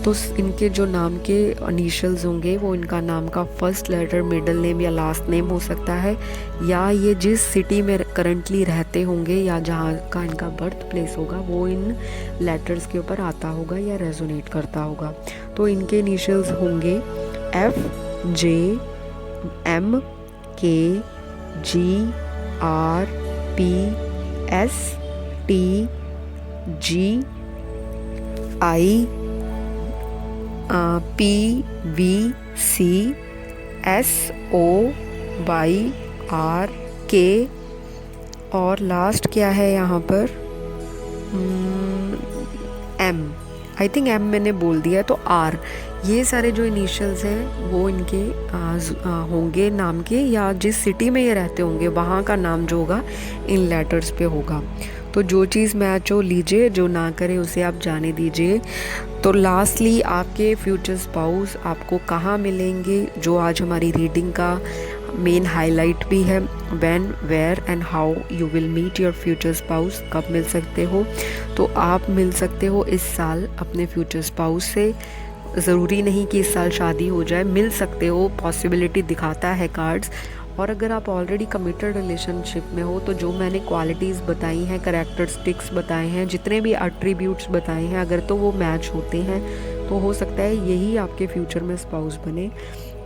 तो इनके जो नाम के इनिशियल्स होंगे वो इनका नाम का फर्स्ट लेटर, मिडिल नेम या लास्ट नेम हो सकता है, या ये जिस सिटी में करंटली रहते होंगे या जहाँ का इनका बर्थ प्लेस होगा वो इन लेटर्स के ऊपर आता होगा या रेजोनेट करता होगा। तो इनके इनिशियल्स होंगे FJMKGRPSTGI PVCSOYRK, और लास्ट क्या है यहाँ पर, M। आई थिंक M मैंने बोल दिया, तो R। ये सारे जो इनिशियल्स हैं वो इनके होंगे नाम के, या जिस सिटी में ये रहते होंगे वहाँ का नाम जो होगा इन लेटर्स पे होगा। तो जो चीज़ मैच हो लीजिए, जो ना करे उसे आप जाने दीजिए। तो लास्टली आपके फ्यूचर स्पाउस आपको कहाँ मिलेंगे, जो आज हमारी रीडिंग का मेन हाईलाइट भी है। When, where and how you will meet your future spouse, कब मिल सकते हो। तो आप मिल सकते हो इस साल अपने फ्यूचर स्पाउस से। ज़रूरी नहीं कि इस साल शादी हो जाए, मिल सकते हो, पॉसिबिलिटी दिखाता है कार्ड्स। और अगर आप ऑलरेडी कमिटेड रिलेशनशिप में हो तो जो मैंने क्वालिटीज़ बताई हैं, करैक्टरिस्टिक्स बताए हैं, जितने भी एट्रीब्यूट्स बताए हैं, अगर तो वो मैच होते हैं तो हो सकता है यही आपके फ्यूचर में स्पाउस बने।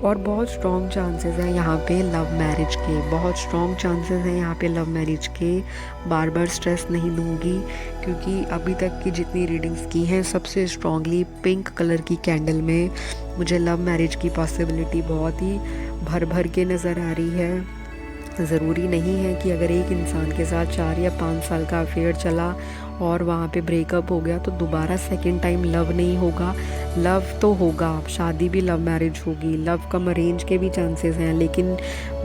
और बहुत स्ट्रॉन्ग चांसेस हैं यहाँ पे लव मैरिज के, बहुत स्ट्रॉन्ग चांसेस हैं यहाँ पे लव मैरिज के। बार बार स्ट्रेस नहीं दूंगी क्योंकि अभी तक की जितनी रीडिंग्स की हैं सबसे स्ट्रॉन्गली पिंक कलर की कैंडल में मुझे लव मैरिज की पॉसिबिलिटी बहुत ही भर भर के नज़र आ रही है। ज़रूरी नहीं है कि अगर एक इंसान के साथ 4 या 5 साल का अफेयर चला और वहाँ पे ब्रेकअप हो गया तो दोबारा सेकंड टाइम लव नहीं होगा। लव तो होगा, शादी भी लव मैरिज होगी, लव कम अरेंज के भी चांसेस हैं, लेकिन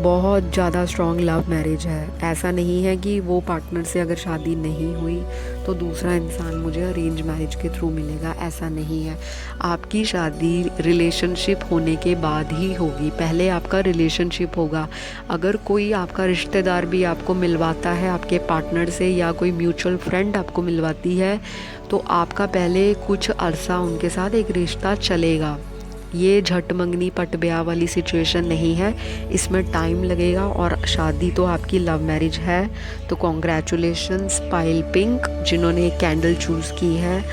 बहुत ज़्यादा स्ट्रॉन्ग लव मैरिज है। ऐसा नहीं है कि वो पार्टनर से अगर शादी नहीं हुई तो दूसरा इंसान मुझे अरेंज मैरिज के थ्रू मिलेगा, ऐसा नहीं है। आपकी शादी रिलेशनशिप होने के बाद ही होगी, पहले आपका रिलेशनशिप होगा। अगर कोई आपका रिश्तेदार भी आपको मिलवाता है आपके पार्टनर से, या कोई म्यूचुअल फ्रेंड आपको मिलवाती है, तो आपका पहले कुछ अरसा उनके साथ एक रिश्ता चलेगा। ये झट मंगनी पट ब्याह वाली सिचुएशन नहीं है, इसमें टाइम लगेगा। और शादी तो आपकी लव मैरिज है। तो कॉन्ग्रेचुलेशंस पाइल पिंक जिन्होंने एक कैंडल चूज़ की है।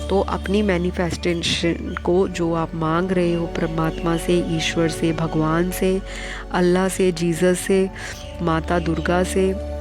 तो अपनी मैनिफेस्टेशन को जो आप मांग रहे हो परमात्मा से, ईश्वर से, भगवान से, अल्लाह से, जीसस से, माता दुर्गा से,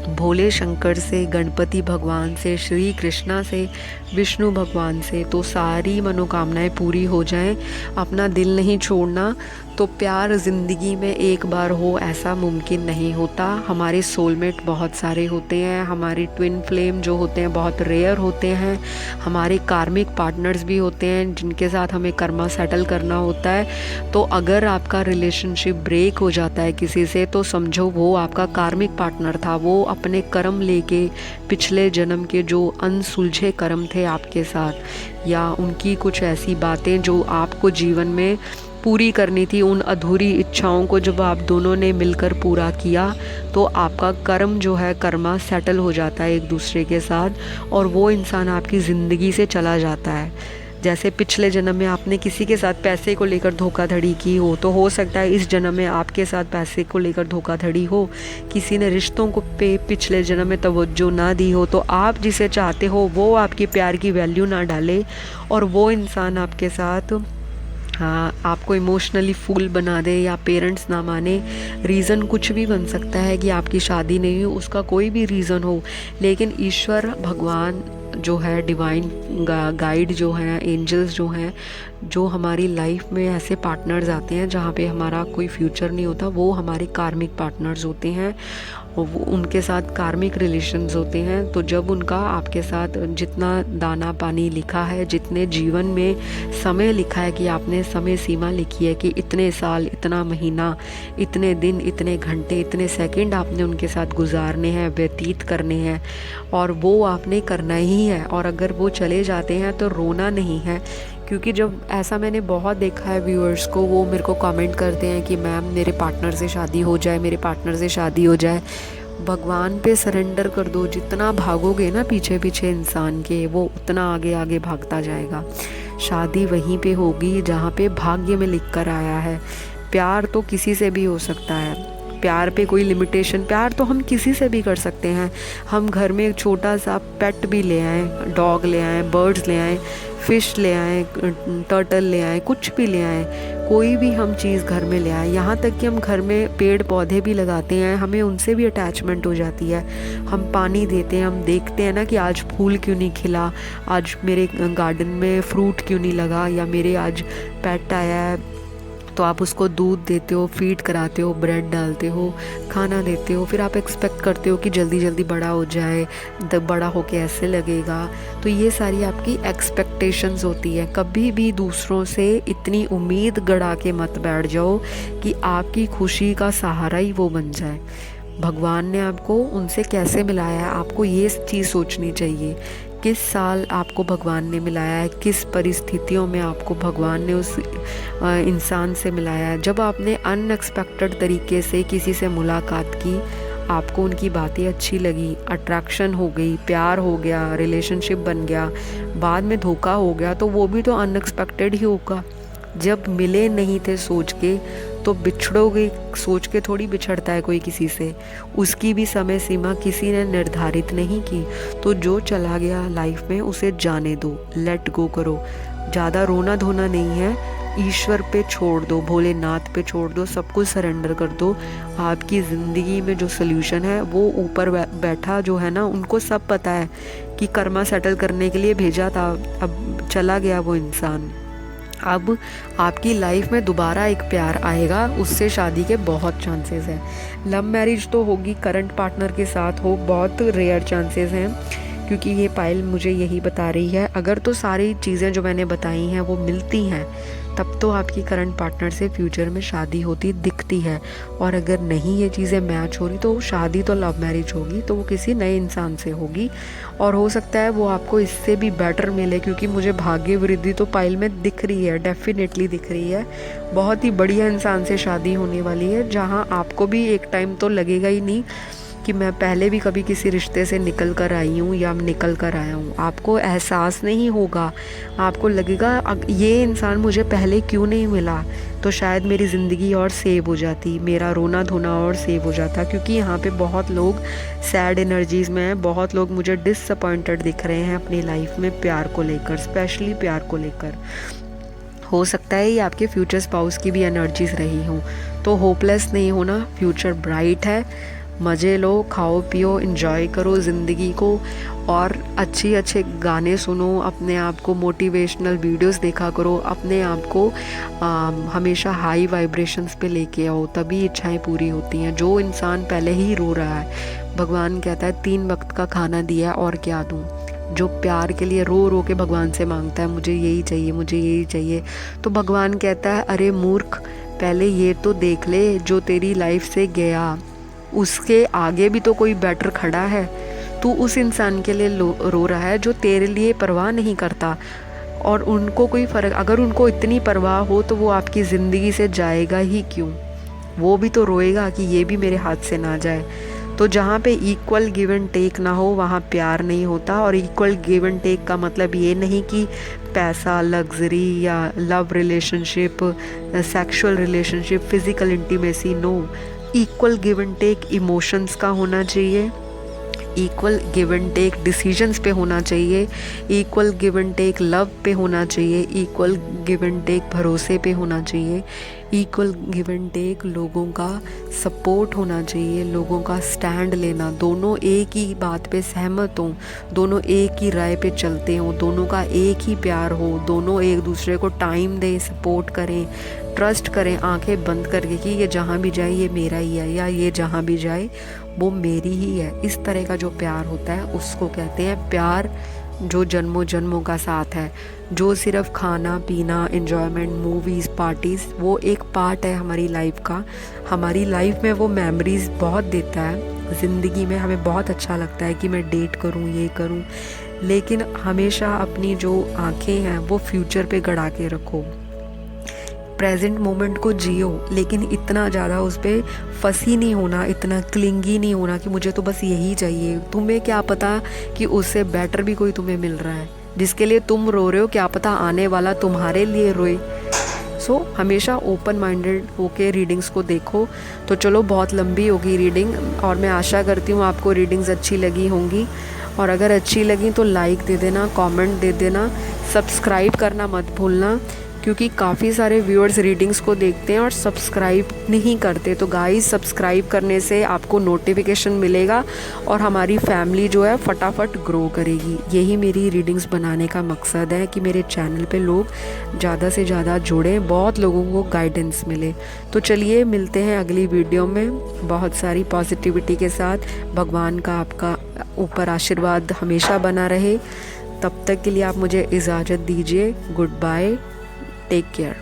भोले शंकर से, गणपति भगवान से, श्री कृष्णा से, विष्णु भगवान से, तो सारी मनोकामनाएं पूरी हो जाएं। अपना दिल नहीं छोड़ना। तो प्यार ज़िंदगी में एक बार हो ऐसा मुमकिन नहीं होता। हमारे सोलमेट बहुत सारे होते हैं, हमारे ट्विन फ्लेम जो होते हैं बहुत रेयर होते हैं, हमारे कार्मिक पार्टनर्स भी होते हैं जिनके साथ हमें कर्मा सेटल करना होता है। तो अगर आपका रिलेशनशिप ब्रेक हो जाता है किसी से तो समझो वो आपका कार्मिक पार्टनर था। वो अपने कर्म लेके, पिछले जन्म के जो अनसुलझे कर्म थे आपके साथ, या उनकी कुछ ऐसी बातें जो आपको जीवन में पूरी करनी थी, उन अधूरी इच्छाओं को जब आप दोनों ने मिलकर पूरा किया तो आपका कर्म जो है, कर्मा सेटल हो जाता है एक दूसरे के साथ, और वो इंसान आपकी ज़िंदगी से चला जाता है। जैसे पिछले जन्म में आपने किसी के साथ पैसे को लेकर धोखाधड़ी की हो, तो हो सकता है इस जन्म में आपके साथ पैसे को लेकर धोखाधड़ी हो। किसी ने रिश्तों को पिछले जन्म में तवज्जो ना दी हो, तो आप जिसे चाहते हो वो आपकी प्यार की वैल्यू ना डाले और वो इंसान आपके साथ हाँ, आपको इमोशनली फूल बना दे या पेरेंट्स ना माने, रीज़न कुछ भी बन सकता है कि आपकी शादी नहीं हो, उसका कोई भी रीज़न हो, लेकिन ईश्वर भगवान जो है, डिवाइन गाइड जो है, एंजल्स जो हैं, जो हमारी लाइफ में ऐसे पार्टनर्स आते हैं जहाँ पे हमारा कोई फ्यूचर नहीं होता, वो हमारे कार्मिक पार्टनर्स होते हैं और वो उनके साथ कार्मिक रिलेशंस होते हैं। तो जब उनका आपके साथ जितना दाना पानी लिखा है, जितने जीवन में समय लिखा है कि आपने समय सीमा लिखी है कि इतने साल, इतना महीना, इतने दिन, इतने घंटे, इतने सेकंड आपने उनके साथ गुजारने हैं, व्यतीत करने हैं, और वो आपने करना ही है। और अगर वो चले जाते हैं तो रोना नहीं है, क्योंकि जब ऐसा मैंने बहुत देखा है व्यूअर्स को, वो मेरे को कमेंट करते हैं कि मैम मेरे पार्टनर से शादी हो जाए, मेरे पार्टनर से शादी हो जाए। भगवान पे सरेंडर कर दो। जितना भागोगे ना पीछे पीछे इंसान के, वो उतना आगे आगे भागता जाएगा। शादी वहीं पे होगी जहाँ पे भाग्य में लिख कर आया है। प्यार तो किसी से भी हो सकता है, प्यार पे कोई लिमिटेशन, प्यार तो हम किसी से भी कर सकते हैं। हम घर में एक छोटा सा पेट भी ले आएँ, डॉग ले आएँ, बर्ड्स ले आएँ, फ़िश ले आएँ, टर्टल ले आएँ, कुछ भी ले आएँ, कोई भी हम चीज़ घर में ले आएँ। यहाँ तक कि हम घर में पेड़ पौधे भी लगाते हैं, हमें उनसे भी अटैचमेंट हो जाती है। हम पानी देते हैं, हम देखते हैं ना कि आज फूल क्यों नहीं खिला, आज मेरे गार्डन में फ्रूट क्यों नहीं लगा, या मेरे आज पेट आया है तो आप उसको दूध देते हो, फीड कराते हो, ब्रेड डालते हो, खाना देते हो, फिर आप एक्सपेक्ट करते हो कि जल्दी जल्दी बड़ा हो जाए, बड़ा होके ऐसे लगेगा। तो ये सारी आपकी एक्सपेक्टेशंस होती है। कभी भी दूसरों से इतनी उम्मीद गड़ा के मत बैठ जाओ कि आपकी खुशी का सहारा ही वो बन जाए। भगवान ने आपको उनसे कैसे मिलाया है, आपको ये चीज़ सोचनी चाहिए। किस साल आपको भगवान ने मिलाया है, किस परिस्थितियों में आपको भगवान ने उस इंसान से मिलाया है। जब आपने अनएक्सपेक्टेड तरीके से किसी से मुलाकात की, आपको उनकी बातें अच्छी लगी, अट्रैक्शन हो गई, प्यार हो गया, रिलेशनशिप बन गया, बाद में धोखा हो गया, तो वो भी तो अनएक्सपेक्टेड ही होगा। जब मिले नहीं थे सोच के, तो बिछड़ोगे सोच के थोड़ी बिछड़ता है कोई किसी से। उसकी भी समय सीमा किसी ने निर्धारित नहीं की। तो जो चला गया लाइफ में उसे जाने दो, लेट गो करो। ज़्यादा रोना धोना नहीं है, ईश्वर पे छोड़ दो, भोलेनाथ पे छोड़ दो, सब कुछ सरेंडर कर दो। आपकी ज़िंदगी में जो सोल्यूशन है वो ऊपर बैठा जो है ना, उनको सब पता है कि कर्मा सेटल करने के लिए भेजा था। अब चला गया वो इंसान। अब आपकी लाइफ में दोबारा एक प्यार आएगा, उससे शादी के बहुत चांसेस हैं। लव मैरिज तो होगी, करंट पार्टनर के साथ हो, बहुत रेयर चांसेस हैं, क्योंकि ये पायल मुझे यही बता रही है। अगर तो सारी चीज़ें जो मैंने बताई हैं वो मिलती हैं, तब तो आपकी करंट पार्टनर से फ्यूचर में शादी होती दिखती है। और अगर नहीं ये चीज़ें मैच हो रही, तो शादी तो लव मैरिज होगी, तो वो किसी नए इंसान से होगी, और हो सकता है वो आपको इससे भी बेटर मिले, क्योंकि मुझे भाग्य वृद्धि तो पायल में दिख रही है, डेफिनेटली दिख रही है। बहुत ही बढ़िया इंसान से शादी होने वाली है, जहाँ आपको भी एक टाइम तो लगेगा ही नहीं कि मैं पहले भी कभी किसी रिश्ते से निकल कर आई हूँ या निकल कर आया हूँ। आपको एहसास नहीं होगा, आपको लगेगा ये इंसान मुझे पहले क्यों नहीं मिला, तो शायद मेरी ज़िंदगी और सेव हो जाती, मेरा रोना धोना और सेव हो जाता। क्योंकि यहाँ पे बहुत लोग सैड एनर्जीज़ में हैं, बहुत लोग मुझे डिसअपॉइंटेड दिख रहे हैं अपनी लाइफ में प्यार को लेकर, स्पेशली प्यार को लेकर। हो सकता है ये आपके फ्यूचर स्पाउस की भी एनर्जीज़ रही हों। तो होपलेस नहीं होना, फ्यूचर ब्राइट है। मज़े लो, खाओ पियो, एंजॉय करो ज़िंदगी को, और अच्छे गाने सुनो, अपने आप को मोटिवेशनल वीडियोस देखा करो, अपने आप को हमेशा हाई वाइब्रेशंस पे लेके आओ, तभी इच्छाएं पूरी होती हैं। जो इंसान पहले ही रो रहा है, भगवान कहता है 3 वक्त का खाना दिया है और क्या दूँ। जो प्यार के लिए रो रो के भगवान से मांगता है मुझे यही चाहिए, मुझे यही चाहिए, तो भगवान कहता है अरे मूर्ख, पहले ये तो देख ले जो तेरी लाइफ से गया, उसके आगे भी तो कोई बेटर खड़ा है। तू उस इंसान के लिए रो रहा है जो तेरे लिए परवाह नहीं करता। और उनको कोई फ़र्क, अगर उनको इतनी परवाह हो तो वो आपकी ज़िंदगी से जाएगा ही क्यों। वो भी तो रोएगा कि ये भी मेरे हाथ से ना जाए। तो जहाँ पे इक्वल गिव एंड टेक ना हो, वहाँ प्यार नहीं होता। और इक्वल गिव एंड टेक का मतलब ये नहीं कि पैसा, लग्जरी या love relationship, sexual relationship, physical intimacy, no. Equal give and take emotions का होना चाहिए, equal give and take decisions पे होना चाहिए, equal give and take love पे होना चाहिए, इक्वल गिव एंड टेक भरोसे पे होना चाहिए, इक्वल गिव एंड टेक लोगों का सपोर्ट होना चाहिए, लोगों का स्टैंड लेना, दोनों एक ही बात पे सहमत हों, दोनों एक ही राय पे चलते हों, दोनों का एक ही प्यार हो, दोनों एक दूसरे को टाइम दें, सपोर्ट करें, ट्रस्ट करें आंखें बंद करके कि ये जहाँ भी जाए ये मेरा ही है, या ये जहाँ भी जाए वो मेरी ही है। इस तरह का जो प्यार होता है उसको कहते हैं प्यार, जो जन्मों जन्मों का साथ है। जो सिर्फ खाना पीना, एन्जॉयमेंट, मूवीज़, पार्टीज़ वो एक पार्ट है हमारी लाइफ का। हमारी लाइफ में वो मेमोरीज़ बहुत देता है, ज़िंदगी में हमें बहुत अच्छा लगता है कि मैं डेट करूँ, ये करूँ, लेकिन हमेशा अपनी जो आँखें हैं वो फ्यूचर पे गड़ा के रखो। प्रेजेंट मोमेंट को जियो, लेकिन इतना ज़्यादा उस पर फंसी नहीं होना, इतना क्लिंगी नहीं होना कि मुझे तो बस यही चाहिए। तुम्हें क्या पता कि उससे बेटर भी कोई तुम्हें मिल रहा है, जिसके लिए तुम रो रहे हो क्या पता आने वाला तुम्हारे लिए रोए। सो हमेशा ओपन माइंडेड होके रीडिंग्स को देखो। तो चलो, बहुत लंबी होगी रीडिंग और मैं आशा करती हूँ आपको रीडिंग्स अच्छी लगी होंगी, और अगर अच्छी लगी तो लाइक दे देना, कमेंट दे देना, सब्सक्राइब करना मत भूलना, क्योंकि काफ़ी सारे व्यूअर्स रीडिंग्स को देखते हैं और सब्सक्राइब नहीं करते। तो गाइस, सब्सक्राइब करने से आपको नोटिफिकेशन मिलेगा और हमारी फैमिली जो है फटाफट ग्रो करेगी। यही मेरी रीडिंग्स बनाने का मकसद है कि मेरे चैनल पे लोग ज़्यादा से ज़्यादा जुड़ें, बहुत लोगों को गाइडेंस मिले। तो चलिए मिलते हैं अगली वीडियो में बहुत सारी पॉजिटिविटी के साथ। भगवान का आपका ऊपर आशीर्वाद हमेशा बना रहे। तब तक के लिए आप मुझे इजाज़त दीजिए। Good bye, take care.